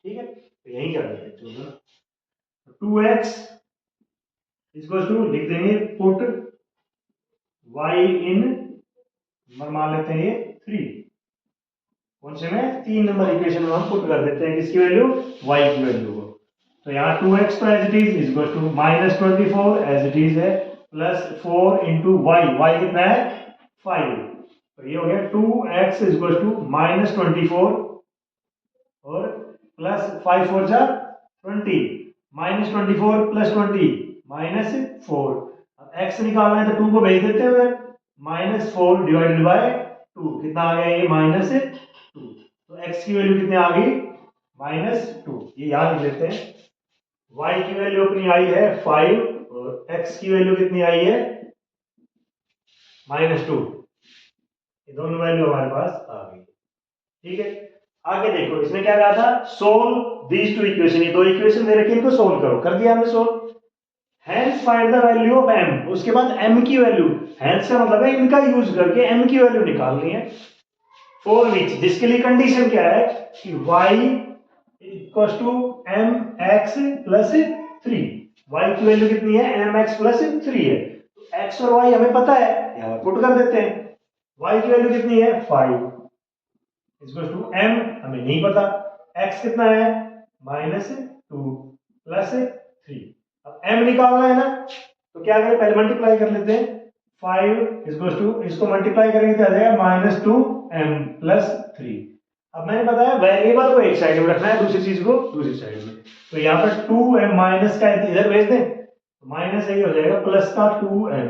ठीक है, तो यही कर देते हैं, 2x इसको लिख देंगे पुट y इन, मान लेते हैं ये 3, कौन से में 3 नंबर इक्वेशन में हम पुट कर देते हैं किसकी वैल्यू, y की वैल्यू को, तो यहाँ 2x तो as it is equal to minus 24 as it is है, प्लस 4 इंटू वाई, वाई कितना है 5, तो ये हो गया 2x is equal to minus 24 और प्लस 5 4 जा 20, माइनस 24 प्लस 20 माइनस 4, अब x निकालना है तो 2 को भेज देते हैं, माइनस 4 डिवाइडेड बाय 2, कितना आ गया ये माइनस 2, तो x की वैल्यू कितनी आ गई -2, ये याद रख लेते हैं, y की वैल्यू अपनी आई है 5 और x की वैल्यू कितनी आई है -2, ये दोनों वैल्यू हमारे पास आ गई, ठीक है। आगे देखो, इसने क्या कहा था, सोल्व दीज टू इक्वेशन, ये दो इक्वेशन दे रखी है, इनको सोल्व करो, कर दिया हमने solve, hence find the value of m, उसके बाद m की वैल्यू, हेंस का मतलब है इनका यूज करके m की वैल्यू निकालनी है, फॉर विच, जिसके लिए कंडीशन क्या है कि y equal to mx plus 3, y की वैल्यू कितनी है mx प्लस 3 है, तो x और y हमें पता है, यहाँ पुट कर देते हैं, y की वैल्यू कितनी है 5 इक्वल टू m हमें नहीं पता, x कितना है -2 प्लस 3, अब m निकालना है ना, तो क्या करें, पहले मल्टीप्लाई कर लेते हैं, 5 इक्वल टू, इसको मल्टीप्लाई करेंगे तो आ जाएगा -2m प्लस 3, अब मैंने बताया वेरिएबल को एक साइड में रखना है, दूसरी चीज को दूसरी साइड में, तो यहाँ पर 2m माइनस का इधर भेज दें, तो माइनस यही हो जाएगा प्लस का 2m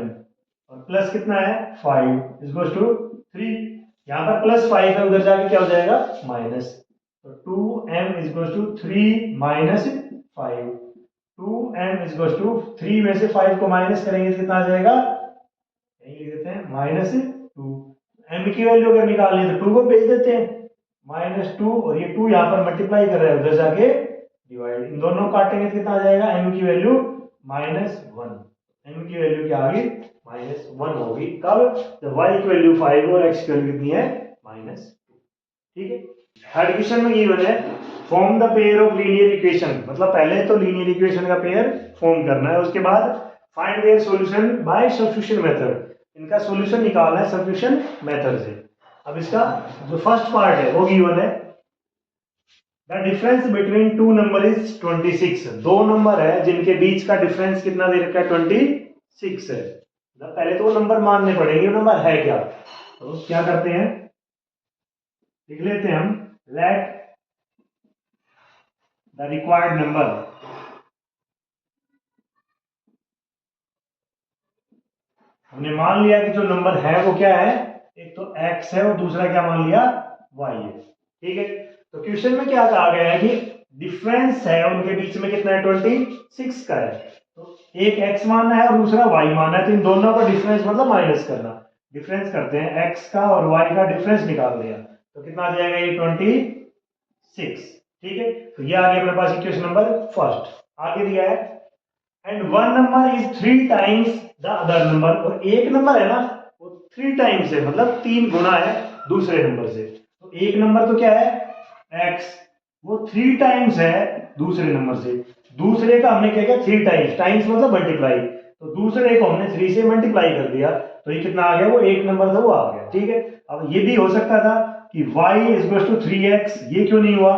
और प्लस कितना है 5 इक्वल टू 3, यहाँ पर प्लस 5 है, उधर जाके क्या हो जाएगा माइनस, तो 2m equal to 3 minus 5, 2m equal to 3 में से 5 को माइनस करेंगे तो कितना आ जाएगा, यही लिख देते हैं -2, m की वैल्यू अगर निकालनी है तो 2 को भेज देते हैं, -2 और ये 2 यहाँ पर मल्टीप्लाई कर रहा है, उधर जाके डिवाइड, इन दोनों काटेंगे तो कितना आ जाएगा, m की वैल्यू -1, m की वैल्यू क्या आ गई -1 होगी, कब, जब y की वैल्यू 5 और x की वैल्यू कितनी है -2, ठीक है। थर्ड क्वेश्चन में गिवन है form the pair of linear equation, मतलब पहले तो लीनियर इक्वेशन का पेयर फॉर्म करना है, उसके बाद find their solution bye substitution method, इनका सॉल्यूशन निकालना है सब्स्टिट्यूशन मेथड से। अब इसका जो फर्स्ट पार्ट है वो गिवन है, the difference between two number is 26, दो नंबर है जिनके बीच का डिफरेंस कितना दे रखा है 26 है, पहले तो वो नंबर मानने पड़ेंगे, वो नंबर है क्या, तो क्या करते हैं, लिख लेते हैं हम, लेट द रिक्वायर्ड नंबर, हमने मान लिया कि जो नंबर है वो क्या है, एक तो x है और दूसरा क्या मान लिया y है, ठीक है। तो क्वेश्चन में क्या कहा गया है कि डिफरेंस है उनके बीच में कितना है 26 का है, तो एक x मानना है और दूसरा y मानना है, तो इन दोनों का डिफरेंस मतलब माइनस करना, डिफरेंस करते हैं, x का और y का डिफरेंस निकाल दिया तो कितना आ जाएगा ये 26, ठीक है। तो ये आ गया अपने पास इक्वेशन नंबर फर्स्ट, आगे दिया है and one number is 3 times the other number, और एक नंबर है ना वो 3 टाइम्स है, मतलब 3 गुना है दूसरे नंबर से, तो एक नंबर तो क्या है x, वो 3 टाइम्स है दूसरे नंबर से, दूसरे का हमने क्या किया 3 टाइम्स, टाइम्स मतलब मल्टीप्लाई, तो दूसरे को हमने 3 से मल्टीप्लाई कर दिया, तो ये कितना आ गया, वो एक नंबर था वो आ गया, ठीक है। अब ये भी हो सकता था कि y इक्वल टू 3x, ये क्यों नहीं हुआ,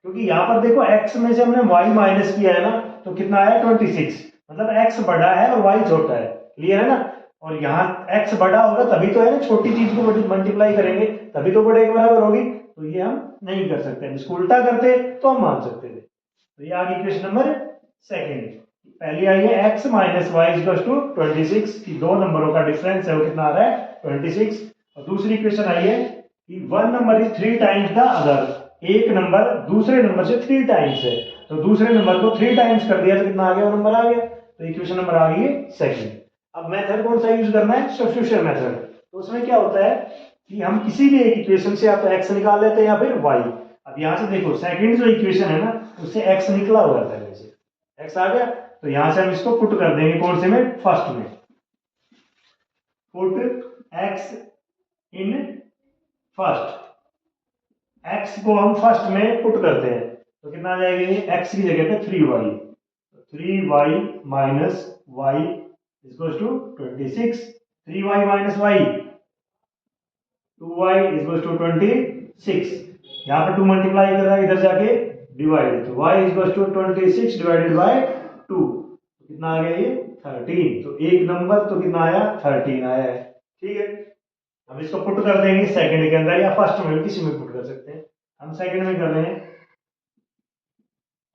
क्योंकि यहाँ पर देखो x में से हमने y माइनस किया है ना, तो कितना आया 26, मतलब x बड़ा है और y छोटा है, क्लियर है ना, और यहाँ x बड़ा होगा तभी तो है ना, छोटी चीज को मल्टीप्लाई करेंगे तभी तो बड़े के बराबर होगी, तो ये हम नहीं कर सकते, इसको उल्टा करते तो हम मान सकते थे। तो ये आ गई इक्वेशन नंबर सेकंड, पहली आई है x minus Y equal to 26, की दो नंबरों का डिफरेंस है वो कितना आ रहा है 26, और दूसरी इक्वेशन आई है कि one number is 3 times the other, एक नंबर दूसरे नंबर से 3 टाइम्स है, तो दूसरे नंबर को 3 टाइम्स कर दिया तो कितना आ गया, वो नंबर आ गया। तो इक्वेशन नंबर आ गई सेकंड। अब मेथड कौन सा यूज करना है, सब्स्टिट्यूशन मेथड। तो उसमें क्या होता है कि हम किसी भी एक इक्वेशन से या तो x निकाल लेते हैं या फिर y। अब यहाँ से देखो सेकंड जो इक्वेशन है ना, उससे x निकला हुआ है पहले से, x आ गया, तो यहाँ से हम इसको पुट कर देंगे कौन से में, फर्स्ट में। Put x in first, x को हम फर्स्ट में पुट करते हैं तो कितना आ जाएगा, x की जगह पे 3y, 3y minus y equals to 26, 3y minus y 2y equals to 26। यहाँ पे 2 मल्टीप्लाई कर रहा है, इधर जाके डिवाइड, तो y equals to 26 divided by 2, कितना आ गया ये 13। तो एक नंबर तो कितना आया, 13 आया है। ठीक है, हम इसको पुट कर देंगे सेकंड के अंदर या फर्स्ट में, किसी में पुट कर सकते हैं। हम सेकंड में कर रहे हैं,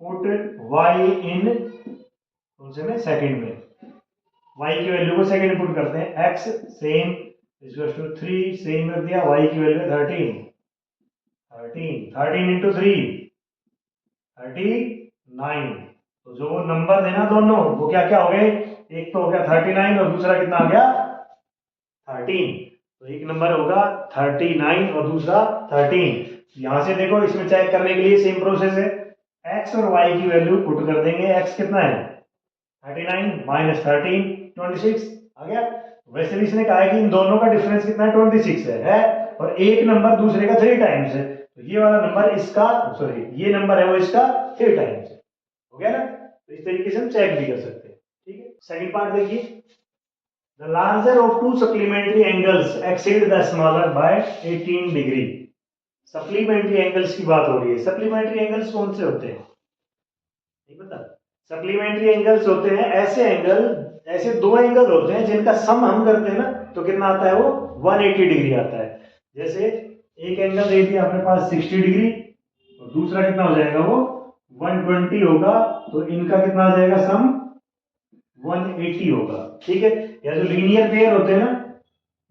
पुट y इन कौन से में, सेकंड में। y की वैल्यू को सेकंड पुट करते हैं, x same equals to 3 same कर दिया, y की वैल्यू 13, 13 इंटू 3 39। तो जो नंबर देना दोनों वो क्या क्या हो गए, एक तो हो गया 39 और दूसरा कितना आ गया 13। तो एक नंबर होगा 39 और दूसरा 13। यहां से देखो, इसमें चेक करने के लिए सेम प्रोसेस है, x और y की वैल्यू पुट कर देंगे। x कितना है 39 माइनस 13 26 आ गया। वैसे भी इसने कहा है कि इन दोनों का डिफरेंस कितना है 26 है और एक नंबर दूसरे का 3 टाइम्स है, तो ये वाला नंबर इसका, सॉरी ये नंबर है वो इसका 3 टाइम्स है। हो गया ना, तो इस तरीके से हम चेक भी कर सकते हैं। ठीक है, सेकंड पार्ट देखिए, the larger of to supplementary angles exceed the smaller by 18 degree. Supplementary angles की बात हो रही है। सप्लीमेंट्री एंगल्स कौन से होते हैं, नहीं पता। सप्लीमेंट्री एंगल्स होते हैं ऐसे एंगल, ऐसे दो एंगल होते हैं जिनका सम हम करते हैं ना तो कितना आता है, वो 180 डिग्री आता है। जैसे एक एंगल दे दिया अपने पास 60 डिग्री और दूसरा कितना हो जाएगा, वो 120 होगा, तो इनका कितना आ जाएगा सम 180 होगा। ठीक है, या जो लीनियर पेयर होते हैं ना,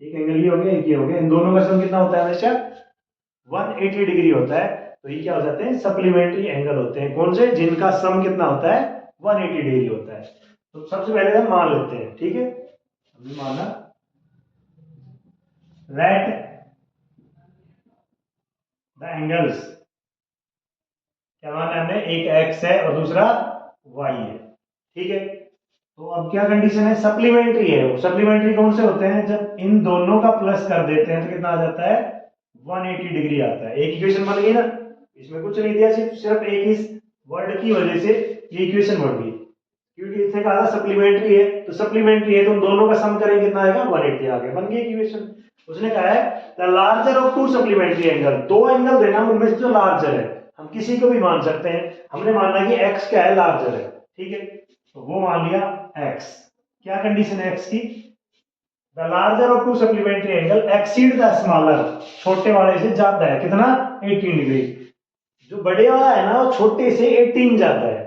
एक एंगल ये हो गया एक ये हो गया, इन दोनों का सम कितना होता है, हमेशा 180 डिग्री होता है। तो ये क्या हो जाते हैं, सप्लीमेंट्री एंगल होते हैं। कौन से, जिनका सम कितना होता है 180 डिग्री होता है। तो सबसे पहले हम मान लेते हैं। ठीक है, हमने माना लेट द एंगल्स, क्या माना हमने, एक x है और दूसरा y है। ठीक है, तो अब क्या कंडीशन है, सप्लीमेंट्री है। वो सप्लीमेंट्री कौन से होते हैं, जब इन दोनों का प्लस कर देते हैं तो कितना आ जाता है 180 डिग्री आता है। एक इक्वेशन बन गई ना, इसमें कुछ नहीं दिया, सिर्फ एक इस वर्ड की वजह से ये इक्वेशन बन गई, क्योंकि इसने कहा था सप्लीमेंट्री है, तो सप्लीमेंट्री है तो दोनों का सम करेंगे कितना आएगा 180 आ गया, बन गई इक्वेशन। उसने कहा है the larger of to supplementary angle, दो एंगल देना उनमें से जो लार्जर है, हम किसी को भी मान सकते हैं। हमने माना कि x क्या है, लार्जर है। ठीक है, तो वो मान लिया x। क्या कंडीशन है x की, the larger of to supplementary angle exceed the smaller, छोटे वाले से ज्यादा है कितना 18 डिग्री। जो बड़े वाला है ना वो छोटे से 18 ज्यादा है।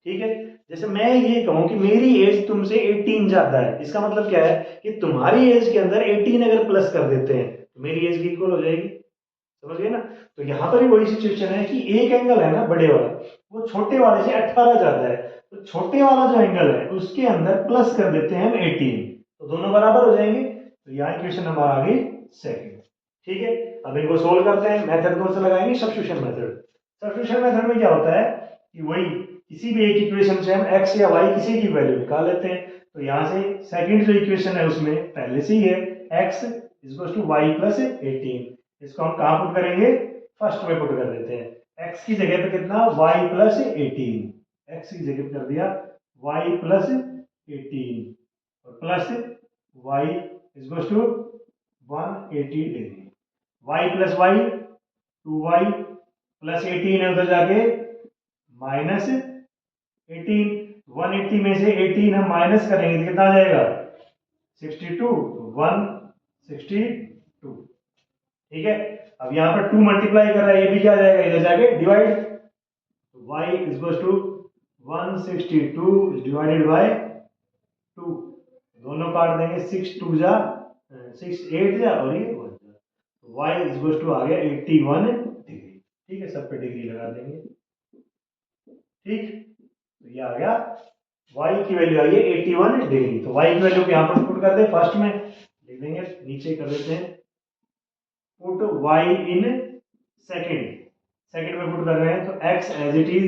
ठीक है, जैसे मैं ये कहूं कि मेरी एज तुमसे 18 ज्यादा है, इसका मतलब क्या है कि तुम्हारी एज के अंदर 18 अगर प्लस कर देते हैं तो मेरी एज की इक्वल हो जाएगी। समझ गए ना, तो यहाँ पर भी वही सिचुएशन है कि एक एंगल है ना बड़े वाला, वो छोटे वाले से 18 ज्यादा है, तो छोटे वाला जो एंगल है उसके अंदर प्लस कर देते हैं हम 18, तो दोनों बराबर हो जाएंगे। तो यहाँ इक्वेशन नंबर आ गई सेकंड। ठीक है, अब इनको सोल्व करते हैं। मेथड कौन सा लगाएंगे, सब्स्टिट्यूशन मेथड। सब्स्टिट्यूशन मेथड में क्या होता है कि वही किसी भी एक इक्वेशन से हम x या y किसी की वैल्यू निकाल लेते हैं। तो यहाँ से सेकंड जो इक्वेशन है उसमें पहले से ही है x equals to y plus 18, इसको हम कहाँ पुट करेंगे, फर्स्ट में पुट कर देते हैं। x की जगह पे कितना y प्लस 18, x की जगह पे कर दिया y प्लस 18 और plus y equals to 180 degree, y plus y 2y plus 18 है, उधर जाके माइनस 18, 180 में से 18 हम माइनस करेंगे तो कितना आ जाएगा 62, 162। ठीक है, अब यहाँ पर 2 मल्टीप्लाई कर रहा है, ये भी क्या आ जाएगा इधर जाके डिवाइड, तो y equals to 162 divided by 2, दोनों काट देंगे, 6 2 जा 6 8 जा और ये 1 जा, तो y इक्वल्स टू आ गया 81 डिग्री। ठीक है, सब पे डिग्री लगा देंगे। ठीक, तो ये आ गया, y की वैल्यू आई है 81 डिग्री। तो y की वैल्यू को यहाँ पर पुट कर दे, फर्स्ट में लिख देंगे, नीचे कर देते हैं put y in second, second में पुट कर रहे हैं तो x as it is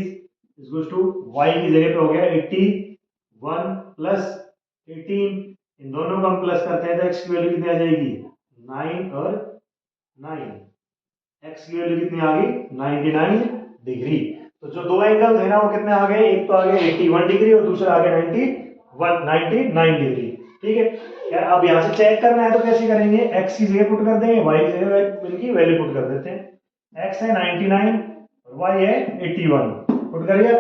equals to y की जगह पे हो गया 81 प्लस 18, इन दोनों को हम प्लस करते हैं तो x की वैल्यू कितनी आ जाएगी 9 और 9, x की वैल्यू कितनी आ गई 99 डिग्री। तो जो दो एंगल थे ना वो कितने आ गए, एक तो आ गया 81 डिग्री और दूसरा आ गया 99 डिग्री। ठीक है यार, अब यहाँ से चेक करना है तो कैसे करेंगे, x की जगह पुट कर देंगे, y की जगह इनकी वैल्यू पुट कर देते हैं। x है 99 और y है 81, पुट करिए,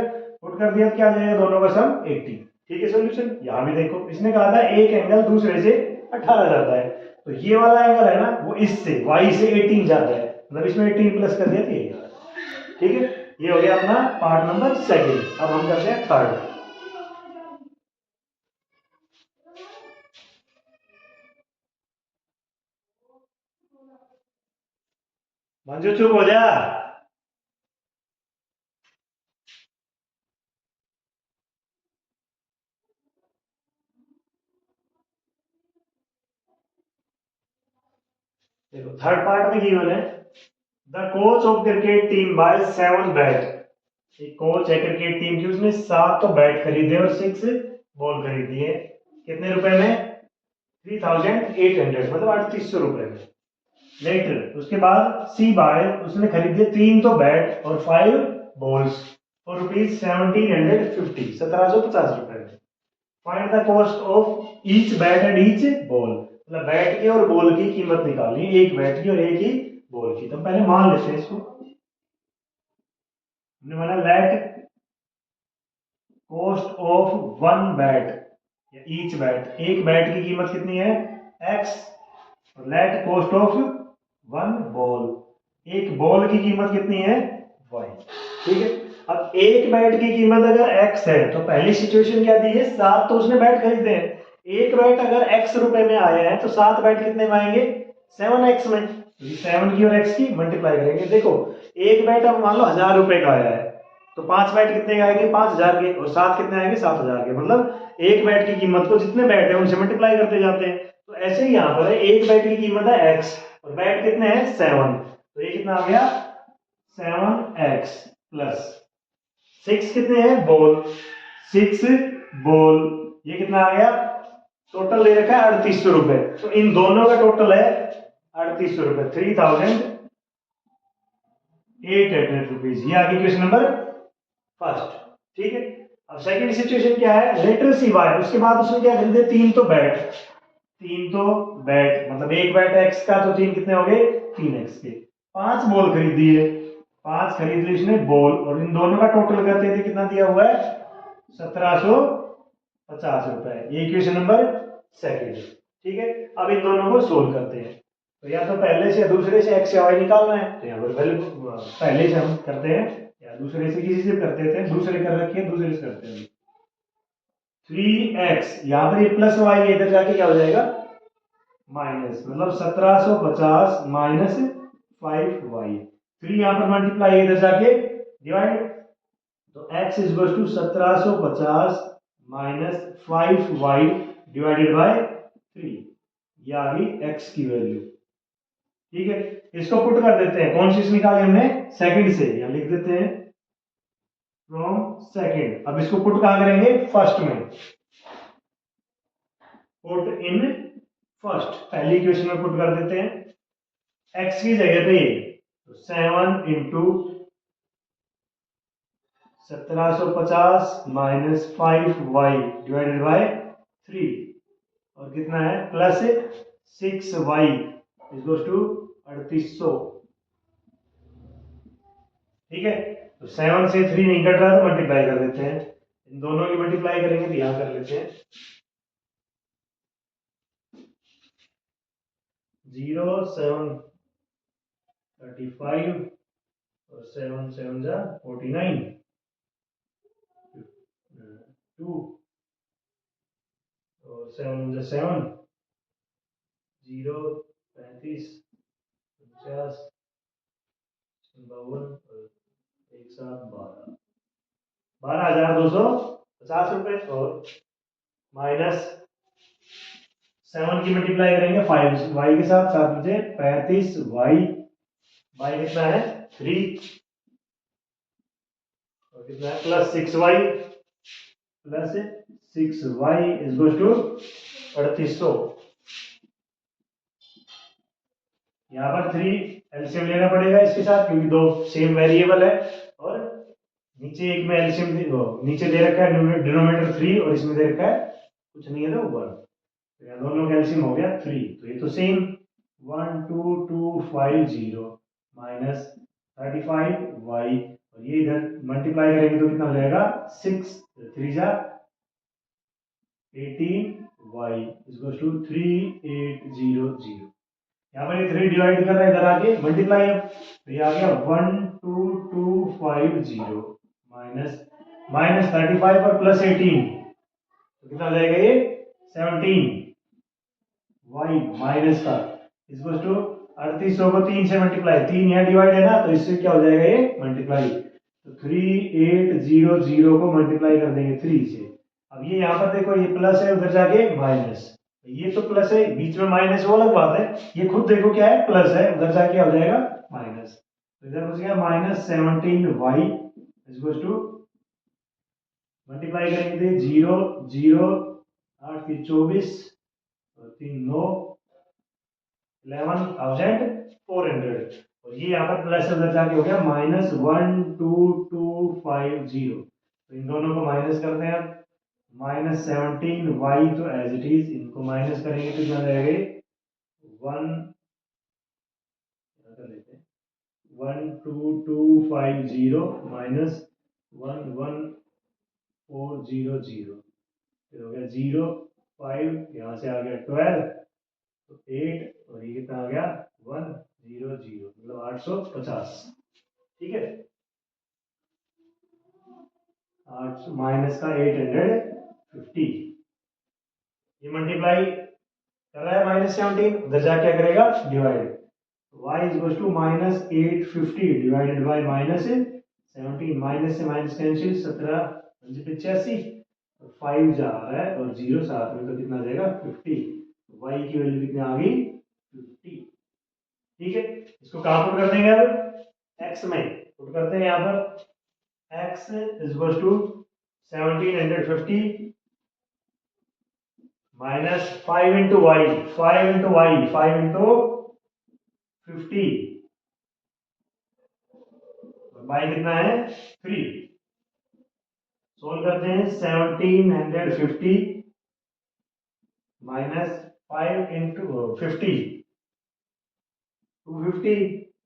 पुट कर दिया, क्या आ जाएगा, दोनों का सम 80। ठीक है, सॉल्यूशन। यहाँ भी देखो, इसने कहा था एक एंगल दूसरे से 18 जाता है, तो ये वाला एंगल है ना वो इससे y से 18 जाता है, मतलब इसमें 18 प्लस कर दिया तो यही आ रहा है। ठीक है, ये हो गया अपना पार्ट नंबर सेकंड। अब हम करते हैं थर्ड। मंजू चुप हो जा। देखो थर्ड पार्ट में गिवन है, the coach of cricket team buy 7 bat. एक कोच है क्रिकेट टीम की, उसने 7 तो बैट खरीदे और 6 बॉल खरीदी है, कितने रुपए में, 3800, मतलब 3800 रुपए में। लेटर, उसके बाद सी बाय, उसने खरीदे 3 तो बैट और 5 बॉल्स फॉर रुपीज 1750, 1750 रुपए में। Find the cost of each bat and each ball, मतलब बैट की और बॉल की कीमत निकालनी, एक बैट की और एक ही बॉल की। तो पहले मान लेते हैं इसको, हमने माना let cost of one bat या ईच बैट, एक बैट की कीमत कितनी है x, और let cost of one ball, एक बॉल की कीमत कितनी है y। ठीक है, अब एक बैट की कीमत अगर x है तो पहली सिचुएशन क्या दी है, 7 तो उसने बैट खरीदे हैं, एक बैट अगर x रुपए में आया है तो 7 बैट कितने में आएंगे 7x में, 7 की और x की मल्टीप्लाई करेंगे। देखो एक बैट अब मान लो 1000 रुपए का आया है, तो 5 बैट कितने के आएंगे 5000 के, और 7 कितने आएंगे 7000 के, मतलब एक बैट की कीमत को जितने बैट है उनसे मल्टीप्लाई करते जाते हैं। तो ऐसे ही यहाँ पर है, एक बैट की कीमत है x और बैट कितने हैं 7, तो ये कितना आ गया 7x प्लस 6 कितने हैं बॉल, 6 बॉल, ये कितना आ गया, टोटल ले रखा है 3800 रुपए, तो इन दोनों का टोटल है 3800 रुपए, 3800 रुपीज। ये आ गई क्वेश्चन नंबर फर्स्ट। ठीक है, अब सेकंड सिचुएशन क्या है, लेटर सी वाई, उसके बाद उसने क्या खरीदे 3 तो बैट, 3 तो बैट मतलब एक बैट एक्स का, तो 3 कितने हो गए 3x के, 5 बॉल खरीदी है, 5 खरीद ली उसने बॉल, और इन दोनों का टोटल करते थे कितना दिया हुआ है 1750 रुपए। ये इक्वेशन नंबर सेकंड। ठीक है, अब इन दोनों को सोल्व करते हैं, तो या तो पहले से या दूसरे से x या y निकालना है, तो यहाँ पर वैल्यू पहले से हम करते हैं या दूसरे से किसी से करते थे, दूसरे कर रखी है दूसरे से करते हैं। 3x, यहाँ पर ये प्लस y है, इधर जाके क्या हो जाएगा माइनस, मतलब 1750 माइनस 5y, 3 यहाँ पर मल्टीप्लाई इधर जाके डिवाइड, तो x is equal to 1750 minus 5y divided by 3, ये आ गई x की वैल्यू। ठीक है, इसको पुट कर देते हैं, कौन सी निकाली हमने सेकंड से, यहां लिख देते हैं फ्रॉम सेकंड। अब इसको पुट कहां करेंगे फर्स्ट में, पुट इन फर्स्ट, पहली इक्वेशन में पुट कर देते हैं x की जगह पे, तो 7 into 1750 minus 5y divided by 3, और कितना है प्लस 6y इक्वल टू 3800। ठीक है, तो 7 से 3 नहीं कट रहा तो मल्टीप्लाई कर देते हैं, इन दोनों की मल्टीप्लाई करेंगे तो यहां कर लेते हैं 0 7 35 और 7 7 जा 49, 2 और 7 जा 7, 0 35 50 52 और 7 12,250 रुपये और माइनस 7 की मल्टीप्लाई करेंगे 5 वाई के साथ 7 बचे 35 वाई वाई कितना है 3 और कितना है plus 6y is goes to 3800। यहाँ पर 3 एलसीएम लेना पड़ेगा इसके साथ क्योंकि दो सेम वेरिएबल है और नीचे एक में एलसीएम नीचे दे रखा है डिनोमिनेटर 3 और इसमें दे रखा है कुछ नहीं है तो 1, तो यहाँ दोनों का एलसीएम हो गया 3, तो ये तो सेम 12250 माइनस 35y और ये इधर मल्टीप्लाई करेंगे तो कितना हो जाएगा 6 3 जा 18y इज इक्वल टू 3800। यहाँ पर ये 3 डिवाइड कर रहा है इधर आके मल्टीप्लाई अब तो ये आ गया 12250 माइनस 35 पर प्लस 18 तो कितना हो जाएगा ये 17 y माइनस का इज इक्वल टू 3800 को 3 से मल्टीप्लाई 3 यहाँ डिवाइड है ना तो इससे क्या हो जाएगा ये मल्टीप्लाई तो 3800 को मल्टीप्लाई कर देंगे 3 से। अब ये यहाँ पर देखो ये प्लस है उधर जाके माइनस, ये तो प्लस है बीच में माइनस वो अलग बात है, ये खुद देखो क्या है प्लस है उधर जाके हो जाएगा माइनस, तो इधर बच गया minus 17y is equal to multiply करेंगे 0 0 8 3 24 और 3 9 11,400 और ये यहाँ पर प्लस उधर जाके हो गया माइनस 12250, तो इन दोनों को माइनस करते हैं अब माइनस 17y तो एज इट इज इनको माइनस करेंगे तो कितना रहेगा 12250 माइनस 11400 फिर हो गया 0 5 यहाँ से आ गया 12 तो 8 और ये कितना आ गया 100 मतलब 850, ठीक है 8 माइनस का 850 ये मल्टीप्लाई कर रहा है माइनस 17 उधर जा क्या करेगा divide y is equal to minus 850 divided by minus 17 minus से माइनस कैंसिल 17 5 85 5 जा रहा है और 0 साथ में तो कितना जाएगा 50, y की वैल्यू कितनी आ गई 50, ठीक है इसको कहाँ पुट कर देंगे अब x में पुट करते हैं यहाँ पर x is equal to 1750 minus 5 into Y 5 into 50 Y कितना है 3, सोल्व करते हैं 1750 माइनस 5 इंटू 50 250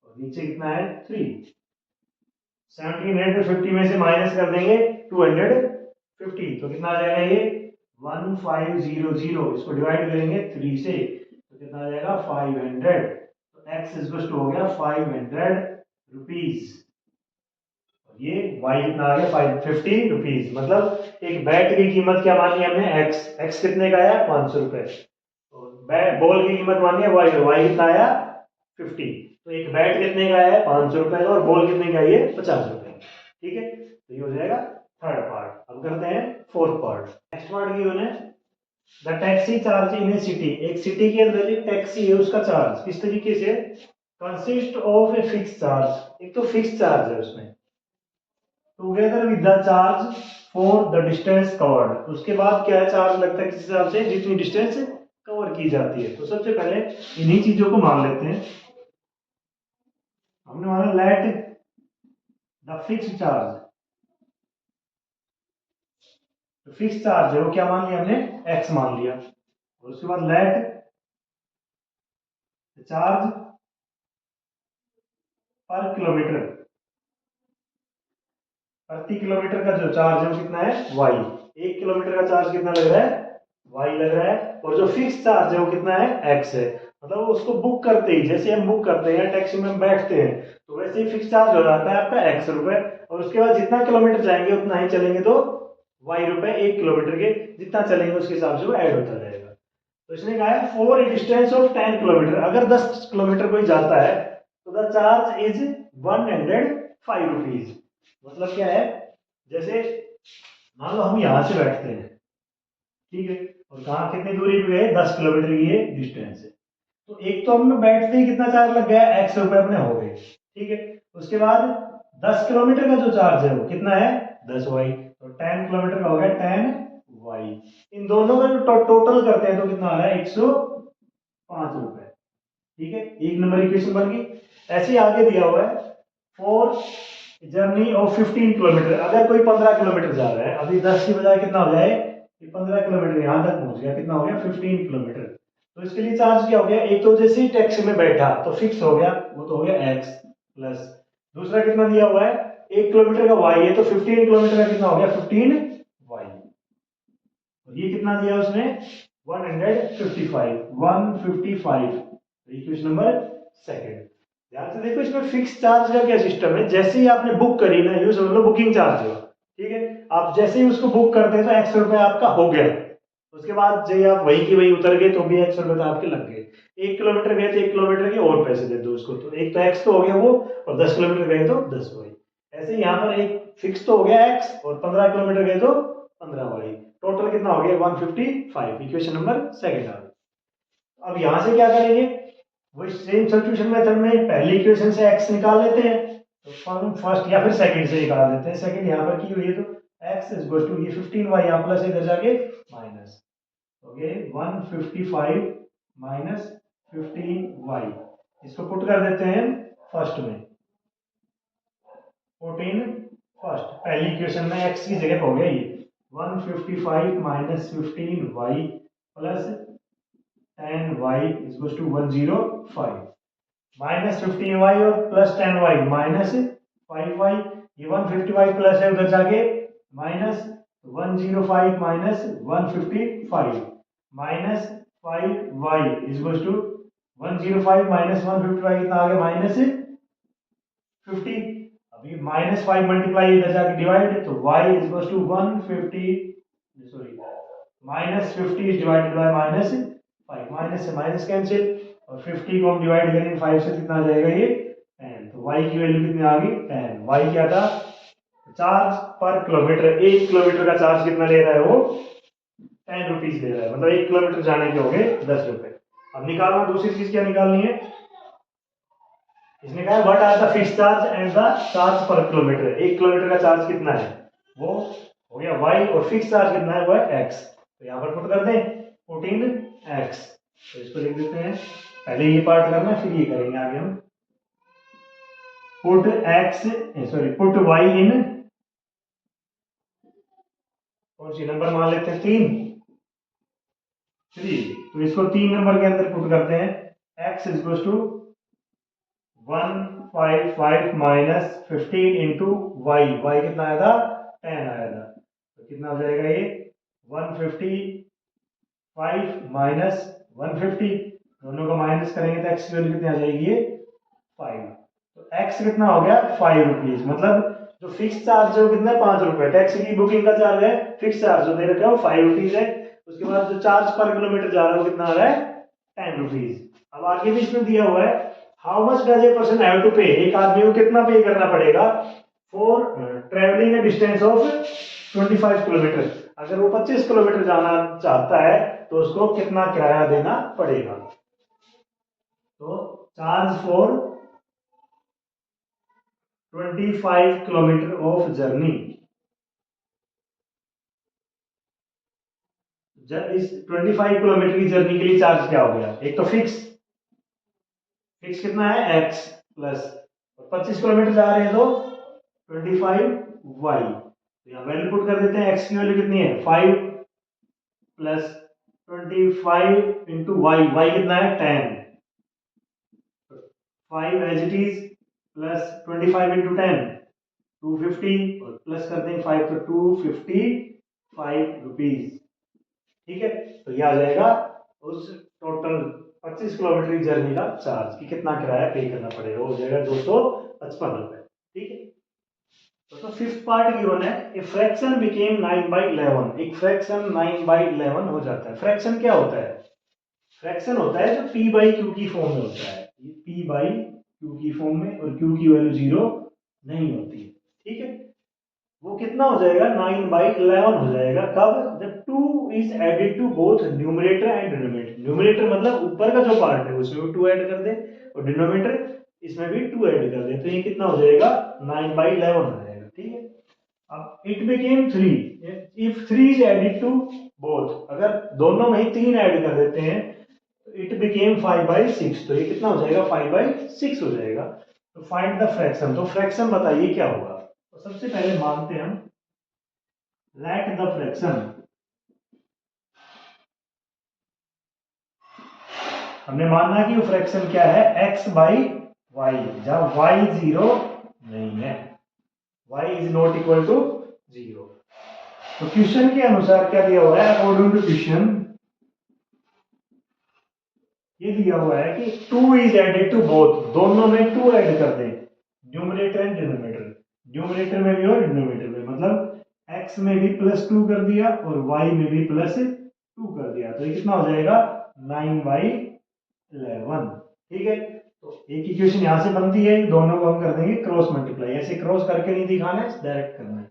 और नीचे कितना है 3, 1750 में से माइनस कर देंगे 250 तो कितना आ जाएगा ये 1500, इसको डिवाइड करेंगे 3 से तो कितना आ जाएगा 500, तो x इज हो गया 500 रुपीज और ये y कितना आ गया 550 रुपीज, मतलब एक बैट की कीमत क्या मानी हमने x कितने का आया 500 रुपए और बॉल की कीमत मानी है y कितना आया 50, तो एक बैट कितने का है 500 रुपए और बॉल कितने का है 50 रुपए, ठीक है तो ये हो जाएगा थर्ड पार्ट। अब करते हैं फोर्थ पार्ट। नेक्स्ट पार्ट की है the taxi charge in A city, एक सिटी के अंदर एक टैक्सी है उसका चार्ज किस तरीके से consist of a fix charge, एक तो फिक्स चार्ज है उसमें together with the charge for the distance covered, उसके बाद क्या है चार्ज लगता है किस हिसाब से जितनी डिस्टेंस कवर की जाती है। तो सबसे पहले इन्हीं चीजों को मान लेते हैं, हमने माना लेट द फिक्स चार्ज, तो फिक्स चार्ज है वो क्या मान लिया हमने x मान लिया और उसके बाद लेट चार्ज पर किलोमीटर, प्रति किलोमीटर का जो चार्ज है वो कितना है y, 1 किलोमीटर का चार्ज कितना लग रहा है y लग रहा है और जो फिक्स चार्ज है वो कितना है x है, मतलब उसको बुक करते ही जैसे हम बुक करते हैं टैक्सी में हम बैठते हैं तो वैसे ही फिक्स चार्ज हो जाता है आपका x रुपए और उसके बाद जितना किलोमीटर जाएंगे उतना ही चलेंगे तो y रुपए 1 किलोमीटर के जितना चलेंगे उसके हिसाब से वो ऐड होता जाएगा। तो इसने कहा है for a distance of 10 kilometre, अगर 10 किलोमीटर कोई जाता है तो द चार्ज इज 105 रुपीज, मतलब क्या है, जैसे मान लो हम यहाँ से बैठते हैं, ठीक है, और कहाँ कितनी दूरी पे गए, 10 किलोमीटर की ये डिस्टेंस है। तो एक तो हमने बैठते ही कितना चार्ज लग गया, एक्स रुपए अपने हो गए, ठीक है। उसके बाद 10 किलोमीटर का जो चार्ज है वो कितना है, 10 वाई, तो 10 किलोमीटर का हो गया 10 वाई। इन दोनों का जो टोटल करते हैं तो कितना आ रहा है, 105 रुपए, ठीक है। एक नंबर इक्वेशन बन गई। ऐसे ही आगे दिया हुआ है फॉर जर्नी ऑफ 15 किलोमीटर, अगर कोई 15 किलोमीटर जा रहा है, अभी 10 की बजाय कितना हो जाए, 15 किलोमीटर यहां तक पहुंच गया, कितना हो गया, 15 किलोमीटर। तो इसके लिए चार्ज क्या हो गया, एक तो जैसे ही टैक्सी में बैठा तो फिक्स हो गया, वो तो हो गया एक्स प्लस, दूसरा कितना दिया हुआ है, 1 किलोमीटर का वाई है, तो 15 किलोमीटर का कितना हो गया, 15 वाई। और ये कितना दिया उसने, 155, 155, इक्वेशन नंबर सेकंड। ध्यान से देखो, इसमें फिक्स चार्ज का क्या सिस्टम है, जैसे ही आपने बुक करी ना, यूज समझ लो बुकिंग चार्ज हुआ, ठीक है, आप जैसे ही उसको बुक करते हैं तो 100 रुपए आपका हो गया, उसके बाद जब आप वहीं की वहीं उतर गए तो भी 100 रुपए तो आपके लग गए। 1 किलोमीटर गए तो 1 किलोमीटर के और पैसे दे दो उसको, तो एक तो एक्स तो हो गया वो, और 10 किलोमीटर गए तो 10 वाई। ऐसे ही यहाँ पर एक फिक्स तो हो गया एक्स, और 15 किलोमीटर गए तो 15 वाई, टोटल कितना हो गया, 155, इक्वेशन नंबर सेकंड आ गई। अब यहाँ से क्या करेंगे, वही सेम सब्स्टिट्यूशन मेथड में पहली इक्वेशन से x निकाल लेते हैं, तो फर्स्ट या फिर सेकंड से निकाल देते हैं। सेकंड यहाँ पर की हुई है तो x इज इक्वल टू ये 15y यहाँ प्लस इधर जाके माइनस, ओके 155 माइनस 15y, इसको पुट कर देते हैं फर्स्ट में, 14 फर्स्ट, पहली इक्वेशन में x की जगह हो गया ये 155 minus 15y plus 10y is equal to 105, minus 15y और प्लस 10y माइनस 5y, ये 150y प्लस है उधर जाके minus 105 minus 155 minus 5y is equal to 105 minus 155 कितना आ गया, माइनस 50। अभी माइनस 5 मल्टीप्लाई इधर जाके डिवाइड, तो y is equal to 150, sorry minus 50 is divided by minus 5, minus से माइनस कैंसिल, और 50 को हम डिवाइड करेंगे 5 से, कितना आ जाएगा ये 10, तो y की वैल्यू कितनी आ गई 10। y क्या था, चार्ज पर किलोमीटर, 1 किलोमीटर का चार्ज कितना ले रहा है वो, 10 रुपीज ले रहा है, मतलब 1 किलोमीटर जाने के हो गए 10 रुपए। अब निकालना, दूसरी चीज क्या निकालनी है, इसने कहा what are the fix charge and the charge per kilometre, 1 kilometre का चार्ज कितना है वो हो गया y, और फिक्स चार्ज कितना है वो है x, तो यहाँ पर पुट कर दें 14x, तो इसको लिख देते हैं, पहले ये पार्ट करना है फिर ये करेंगे आगे हम, put x, sorry put y इन, कौन सी नंबर मान लेते हैं, 3, तो इसको 3 नंबर के अंदर पुट करते हैं, x is equal to 155 minus 15 into Y, Y कितना आया था 10 आया था, तो कितना हो जाएगा ये 155 माइनस 150, दोनों का माइनस करेंगे तो x की वैल्यू कितनी आ जाएगी ये 5, तो x कितना हो गया 5 रुपीज, मतलब जो फिक्स चार्ज है वो कितना है 5 रुपए, टैक्सी की बुकिंग का चार्ज है, फिक्स चार्ज जो दे रखा है वो 5 रुपीज है, उसके बाद जो चार्ज पर किलोमीटर जा रहा है वो कितना आ रहा है 10 रुपीज। अब आगे भी इसमें दिया हुआ है how much does a person have to pay, एक आदमी को कितना पे करना पड़ेगा for travelling a distance of 25 kilometre, अगर वो 25 किलोमीटर जाना चाहता है तो उसको कितना किराया देना पड़ेगा, तो charge for 25 kilometre of journey, इस 25 किलोमीटर की जर्नी के लिए चार्ज क्या हो गया, एक तो फिक्स कितना है x प्लस, 25 किलोमीटर जा रहे हैं तो 25y, तो यहाँ वैल्यू पुट कर देते हैं, x की वैल्यू कितनी है 5 प्लस 25 इंटू वाई, वाई कितना है 10, 5 as it is plus 25 into 10 250, और प्लस कर देंगे 5 तो 255 रुपीज, ठीक है। तो ये आ जाएगा उस टोटल 25 किलोमीटर की जर्नी का चार्ज कि कितना किराया पे करना पड़ेगा, हो जाएगा 255 रुपए, ठीक है। तो फिफ्थ पार्ट गिवन है, ए फ्रैक्शन बिकेम 9/11, एक फ्रैक्शन 9/11 हो जाता है। फ्रैक्शन क्या होता है, फ्रैक्शन होता है जो p बाई क्यू की फॉर्म में होता है, ये p बाई क्यू की फॉर्म में, और q की वैल्यू 0 नहीं होती है, ठीक है, वो कितना हो जाएगा 9/11 हो जाएगा। कब? जब 2 is added to both numerator and denominator. Numerator मतलब ऊपर का जो पार्ट है उसमें भी 2 ऐड कर दे, और डिनोमिनेटर इसमें भी 2 ऐड कर दे, तो ये कितना हो जाएगा 9/11 हो जाएगा। ठीक है, अब it became 3 if 3 is added to both, अगर दोनों में ही 3 ऐड कर देते हैं तो इट बिकेम 5/6, तो ये कितना हो जाएगा 5/6 हो जाएगा। तो फाइंड द फ्रैक्शन, तो फ्रैक्शन बताइए क्या होगा। तो सबसे पहले मानते हैं हम लेट द फ्रैक्शन, हमने माना कि वो फ्रैक्शन क्या है x/y, जहां y 0 नहीं है, y is not equal to 0। तो क्वेश्चन के अनुसार क्या दिया हुआ है, अकॉर्डिंग टू क्वेश्चन ये दिया हुआ है कि 2 इज एडेड टू बोथ, दोनों में 2 ऐड कर दें, न्यूमरेटर एंड डिनोमिनेटर, न्यूमरेटर में भी और डिनोमिनेटर में, मतलब x में भी +2 कर दिया और y में भी +2 कर दिया, तो ये कितना हो जाएगा 9/11। ठीक है, तो एक इक्वेशन यहां से बनती है, दोनों को हम कर देंगे क्रॉस मल्टीप्लाई, ऐसे क्रॉस करके नहीं दिखाना है, डायरेक्ट करना है।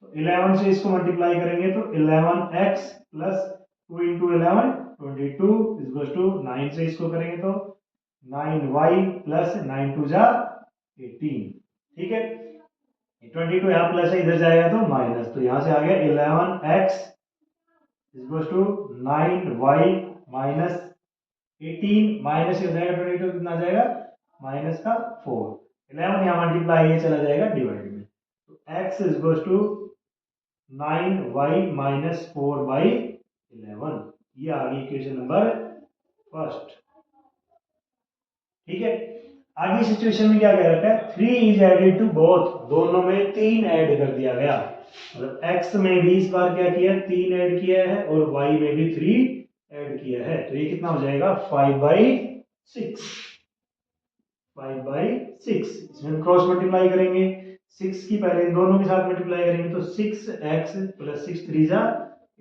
तो 11 से इसको मल्टीप्लाई करेंगे तो 11x plus 2 into 11 22 is to 9 से इसको करेंगे तो 9y प्लस 9 टू जा 18। ठीक है, 22 यहाँ प्लस है, इधर जाएगा तो माइनस, तो यहाँ से आ गया 11x is to 9y minus 18, minus हो जाएगा 22 कितना आ जाएगा माइनस का 4, 11 यहाँ मल्टीप्लाई ये चला जाएगा डिवाइड में, तो x is to 9y minus 4/11, ये आ गई इक्वेशन नंबर फर्स्ट। ठीक है, आगे सिचुएशन में क्या कह रखा है 3 इज एडेड टू बोथ, दोनों में 3 ऐड कर दिया गया, मतलब x में भी इस बार क्या किया 3 ऐड किया है और y में भी 3 ऐड किया है, तो ये कितना हो जाएगा 5/6, 5/6, इसमें क्रॉस मल्टीप्लाई करेंगे 6 की पहले इन दोनों के साथ मल्टीप्लाई करेंगे तो 6x प्लस 6 3 जा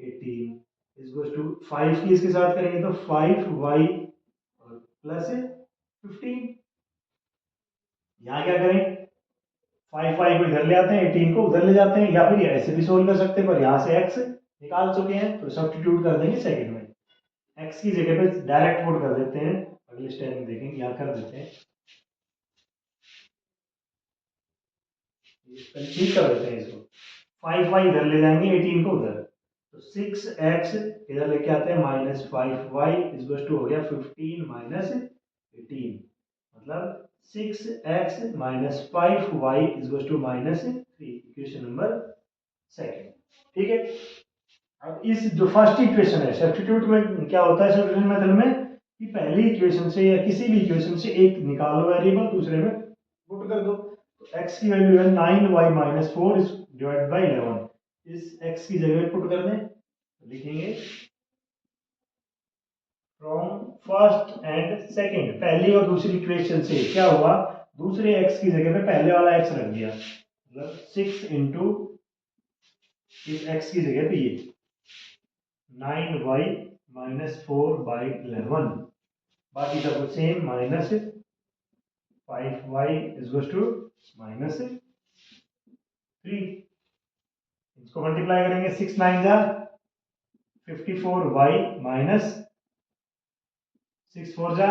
18 इज गोस टू 5 की इसके साथ करेंगे तो 5y प्लस 15, यहाँ क्या करें 5 को इधर ले आते हैं 18 को उधर ले जाते हैं, या फिर ऐसे भी सोल्व कर सकते हैं, पर यहाँ से x निकाल चुके हैं तो सब्स्टिट्यूट कर देंगे सेकंड में, x की जगह पे डायरेक्ट पुट कर देते हैं, अगले स्टेप में देखेंगे, यहाँ कर देते हैं, ठीक कर देते हैं इसको, 5y इधर ले जाएंगे 18 को उधर, तो 6x इधर लेके आते हैं माइनस 5y इज टू हो गया 15 माइनस 18, मतलब 6x minus 5y is to minus 3, equation number second. ठीक है, अब इस जो फर्स्ट इक्वेशन है सब्स्टिट्यूट में क्या होता है सब्स्टिट्यूशन मेथड में कि पहली इक्वेशन से या किसी भी इक्वेशन से एक निकालो वेरिएबल, दूसरे में पुट कर दो, तो x की वैल्यू है 9y minus 4 is divide by 11, इस x की जगह पुट कर दें, तो लिखेंगे फ्रॉम फर्स्ट एंड सेकंड, पहली और दूसरी इक्वेशन से क्या हुआ दूसरे x की जगह पे पहले वाला x रख दिया, मतलब 6 इंटू इस x की जगह पे ये 9y माइनस 4/11, बाकी सब कुछ same, minus 5y is to minus 3, इसको मल्टीप्लाई करेंगे 6 9 जा 54y माइनस 6 4 जा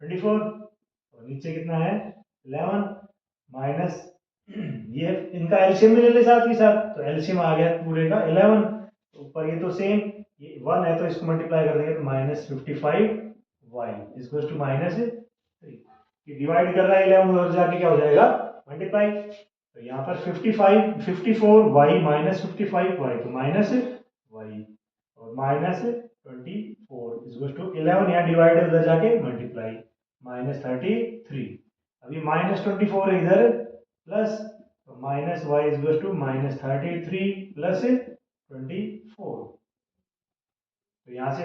24, और नीचे कितना है 11 माइनस ये इनका एलसीएम भी ले ले साथ ही साथ, तो एलसीएम आ गया पूरे का 11, ऊपर ये तो सेम, ये 1 है तो इसको मल्टीप्लाई कर देंगे तो minus 55y is to minus 3, ये डिवाइड कर रहा है 11 उधर जाके क्या हो जाएगा मल्टीप्लाई, तो यहाँ पर 54y माइनस 55y तो माइनस y और माइनस 24 इज टू 11, यहाँ डिवाइड है उधर जाके मल्टीप्लाई माइनस 33, अभी माइनस 24 है इधर प्लस, तो minus y is to minus 33 plus 24, तो यहाँ से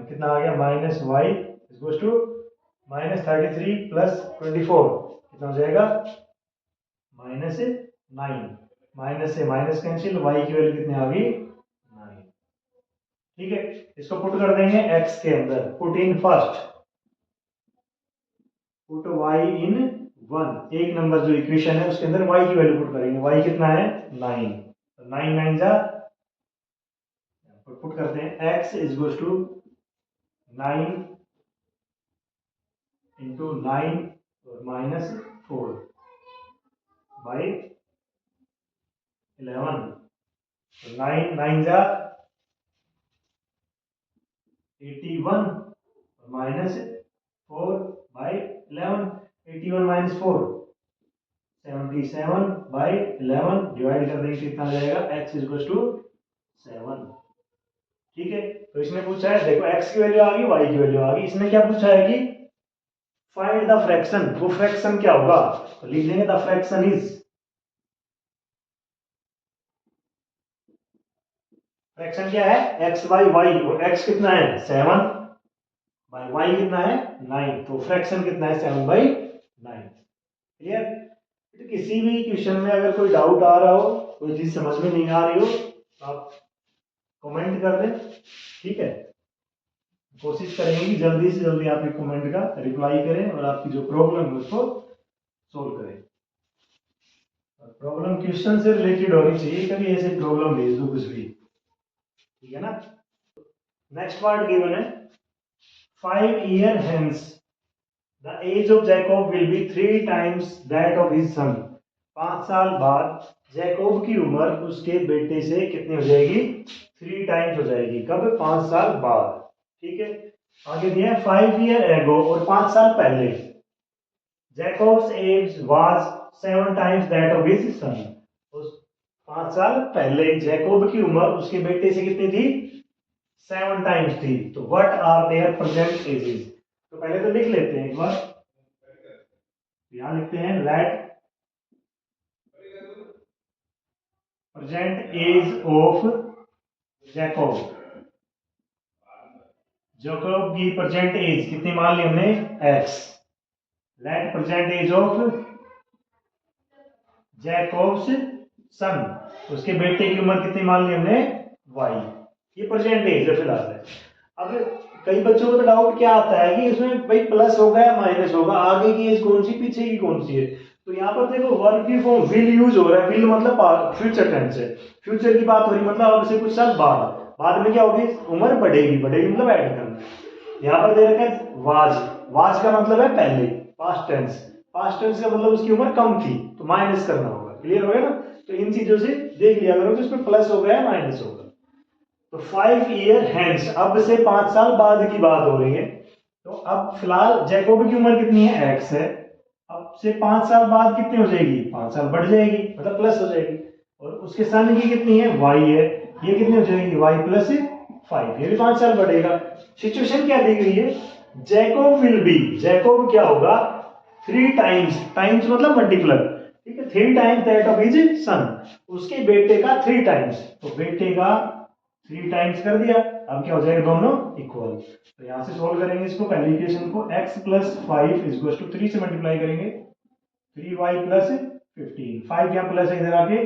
कितना आ गया minus y is to minus 33 plus 24 कितना हो जाएगा माइनस 9, माइनस से माइनस कैंसिल, y की वैल्यू कितनी आ गई 9। ठीक है, इसको पुट कर देंगे x के अंदर, put in first, put y इन 1, एक नंबर जो इक्वेशन है उसके अंदर y की वैल्यू पुट करेंगे। y कितना है 9, तो 9 9 जा पुट करते हैं x is equal to 9 into 9 और माइनस 4 बाई 11, तो 9 9 जा 81 और minus 4 by 11, 81 minus 4 77 by 11 divide कर देंगे कितना आ जाएगा x इज इक्वल टू 7। ठीक है, तो इसने पूछा है, देखो x की वैल्यू आ गई, y की वैल्यू आ गई। इसने क्या पूछा है कि फाइंड द फ्रैक्शन, वो फ्रैक्शन क्या होगा, तो लिख देंगे द फ्रैक्शन इज, फ्रैक्शन क्या है x बाई वाई, और x कितना है 7 बाई वाई कितना है 9, तो फ्रैक्शन कितना है 7 बाई 9। क्लियर। तो किसी भी क्वेश्चन में अगर कोई डाउट आ रहा हो, कोई चीज समझ में नहीं आ रही हो, तो आप कमेंट कर दें। ठीक है, कोशिश करेंगे कि जल्दी से जल्दी आप एक कमेंट का रिप्लाई करें और आपकी जो प्रॉब्लम है उसको सोल्व करें। प्रॉब्लम क्वेश्चन से रिलेटेड होनी चाहिए, कभी ऐसे प्रॉब्लम भेज दो कुछ भी। ठीक है ना। नेक्स्ट पार्ट गिवन है 5 year hence the age of Jacob will be 3 times that of his son। 5 साल बाद जैकोब की उम्र उसके बेटे से कितनी हो जाएगी 3 टाइम्स हो जाएगी। कब 5 साल बाद। ठीक है, आगे दिया है 5 year ago, और 5 साल पहले Jacob's age was 7 times that of his son. उस 5 साल पहले जैकोब की उम्र उसके बेटे से कितनी थी 7 टाइम्स थी। तो what are their present ages, तो पहले तो लिख लेते हैं एक बार, यहां लिखते हैं let present age of Jacob. Jacob की प्रेजेंट एज कितनी मान ली हमने x। Let present age of Jacob's son, उसके बेटे की उम्र कितनी मान ली हमने y। ये प्रेजेंट एज है फिलहाल है। अब कई बच्चों को तो डाउट क्या आता है कि इसमें भाई प्लस होगा या माइनस होगा, आगे की एज कौन सी पीछे की कौन सी है। तो यहाँ पर देखो वर्ब की फॉर्म विल यूज हो रहा है, विल मतलब फ्यूचर टेंस है, फ्यूचर की बात हो रही मतलब अब से कुछ साल बाद, बाद में क्या होगी उम्र बढ़ेगी, बढ़ेगी मतलब ऐड करना। यहाँ पर दे रखा है वाज, वाज का मतलब है पहले, पास्ट टेंस, पास्ट टेंस का मतलब उसकी उम्र कम थी तो माइनस करना होगा। क्लियर हो गया ना। तो इन चीजों से देख लिया करो कि इसमें प्लस होगा या माइनस होगा। तो 5 year hence, अब से 5 साल बाद की बात हो रही है। तो अब फिलहाल जैकोब की उम्र कितनी है x है, अब से 5 साल बाद कितनी हो जाएगी 5 साल बढ़ जाएगी मतलब प्लस हो जाएगी। और उसके सन की कितनी है y है, ये कितनी हो जाएगी y प्लस 5, ये भी 5 साल बढ़ेगा। सिचुएशन क्या दी गई है, जैकोब विल बी, जैकोब क्या होगा 3 टाइम्स, टाइम्स मतलब मल्टीपल, ठीक है 3 times that of his son, उसके बेटे का 3 टाइम्स, तो बेटे का 3 टाइम्स कर दिया। अब क्या हो जाएगा दोनों इक्वल। तो यहां से सोल्व करेंगे इसको, पहली इक्वेशन को x plus 5 is equal to 3 से मल्टीप्लाई करेंगे, 3y प्लस 15, 5 यहाँ प्लस है इधर आके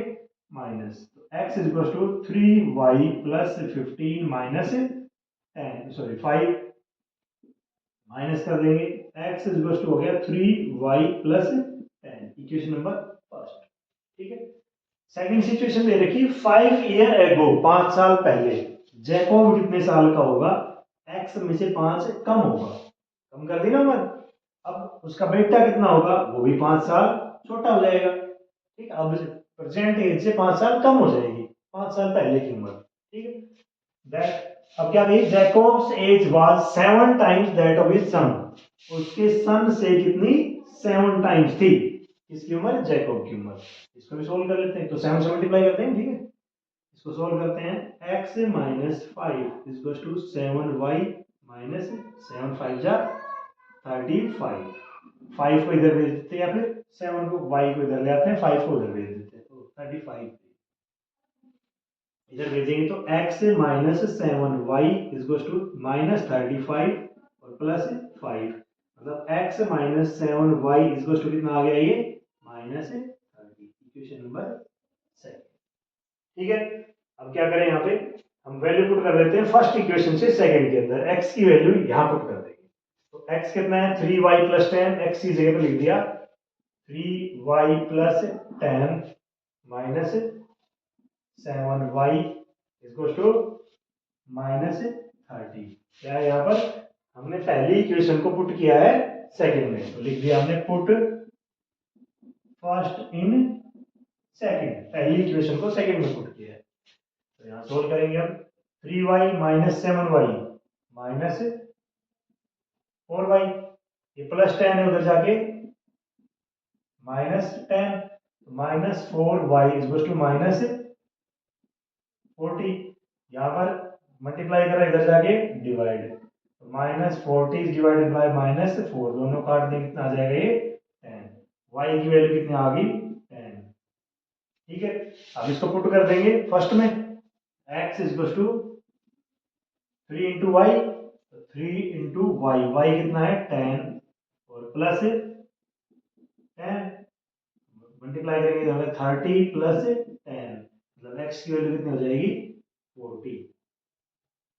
माइनस, तो x is equal to 3y plus 15 minus 10, sorry 5 minus कर देंगे, x इज इक्वल टू हो गया 3y plus 10, equation number first. ठीक है, सेकंड सिचुएशन दे रखी 5 year ago, 5 साल पहले जैकोब कितने साल का होगा, x में से 5 कम होगा, कम कर दी ना उम्र। अब उसका बेटा कितना होगा, वो भी 5 साल छोटा हो जाएगा। ठीक है, अब प्रेजेंट एज से 5 साल कम हो जाएगी, 5 साल पहले की उम्र। ठीक है, दैट अब क्या कही, Jacob's age was 7 times that of his son, उसके सन से कितनी 7 टाइम्स थी इसकी उम्र, जैकोब की उम्र। इसको भी सोल्व कर लेते हैं, तो 7 से मल्टीप्लाई करते हैं। ठीक है, इसको सोल्व करते हैं, x minus 5 is to 7y minus 7 5 जा 35, 5 को इधर भेज देते हैं या फिर 7 को y को इधर ले आते हैं, 5 को उधर भेज देते हैं, तो 35 इधर भेजेंगे तो x minus 7y is to minus 35 और प्लस 5, मतलब x minus 7y is to कितना आ गया ये माइनस 30, इक्वेशन नंबर सेकंड। ठीक है, अब क्या करें यहाँ पे हम वैल्यू पुट कर देते हैं फर्स्ट इक्वेशन से सेकंड के अंदर, x की वैल्यू यहाँ पुट कर देंगे। तो x कितना है 3y प्लस 10, x की जगह पे लिख दिया 3y plus 10 minus 7y equal to minus 30। क्या है यहाँ पर हमने पहली इक्वेशन को पुट किया है सेकंड में, तो लिख दिया हमने पुट फर्स्ट इन सेकंड, पहली इक्वेशन को सेकंड में पुट किया है। तो यहाँ सोल्व करेंगे हम 3y minus 7y minus 4y, ये प्लस 10 है उधर जाके minus 10, minus 4y equal to minus 40। यहाँ पर मल्टीप्लाई करा इधर जाके divide, minus 40 divided by minus 4, दोनों काट दें कितना आ जाएगा ये 10, y की वैल्यू कितनी आ गई 10। ठीक है, अब इसको पुट कर देंगे फर्स्ट में, x equal to 3 into y, 3 into Y, Y कितना है 10 और प्लस 10, मल्टीप्लाई करेंगे तो हमें 30 प्लस 10, मतलब x की वैल्यू कितनी हो जाएगी 40।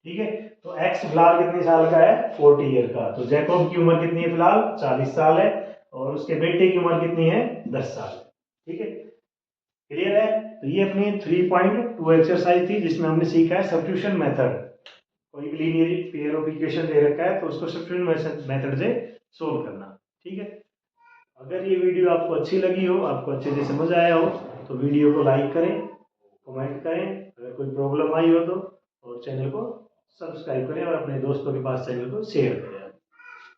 ठीक है, तो x फिलहाल कितने साल का है 40 ईयर का, तो जैकब की उम्र कितनी है फिलहाल 40 साल है और उसके बेटे की उम्र कितनी है 10 साल। ठीक है, क्लियर है। तो ये अपनी 3.2 एक्सरसाइज थी जिसमें हमने सीखा है सब्स्टिट्यूशन मेथड। कोई भी लीनियर पेयर ऑफ इक्वेशन दे रखा है तो उसको सब्स्टिट्यूशन मेथड से सोल्व करना। ठीक है, अगर ये वीडियो आपको अच्छी लगी हो, आपको अच्छे से समझ आया हो, तो वीडियो को लाइक करें, कमेंट करें, अगर कोई प्रॉब्लम आई हो तो, और चैनल को सब्सक्राइब करें और अपने दोस्तों के पास चैनल को शेयर करें।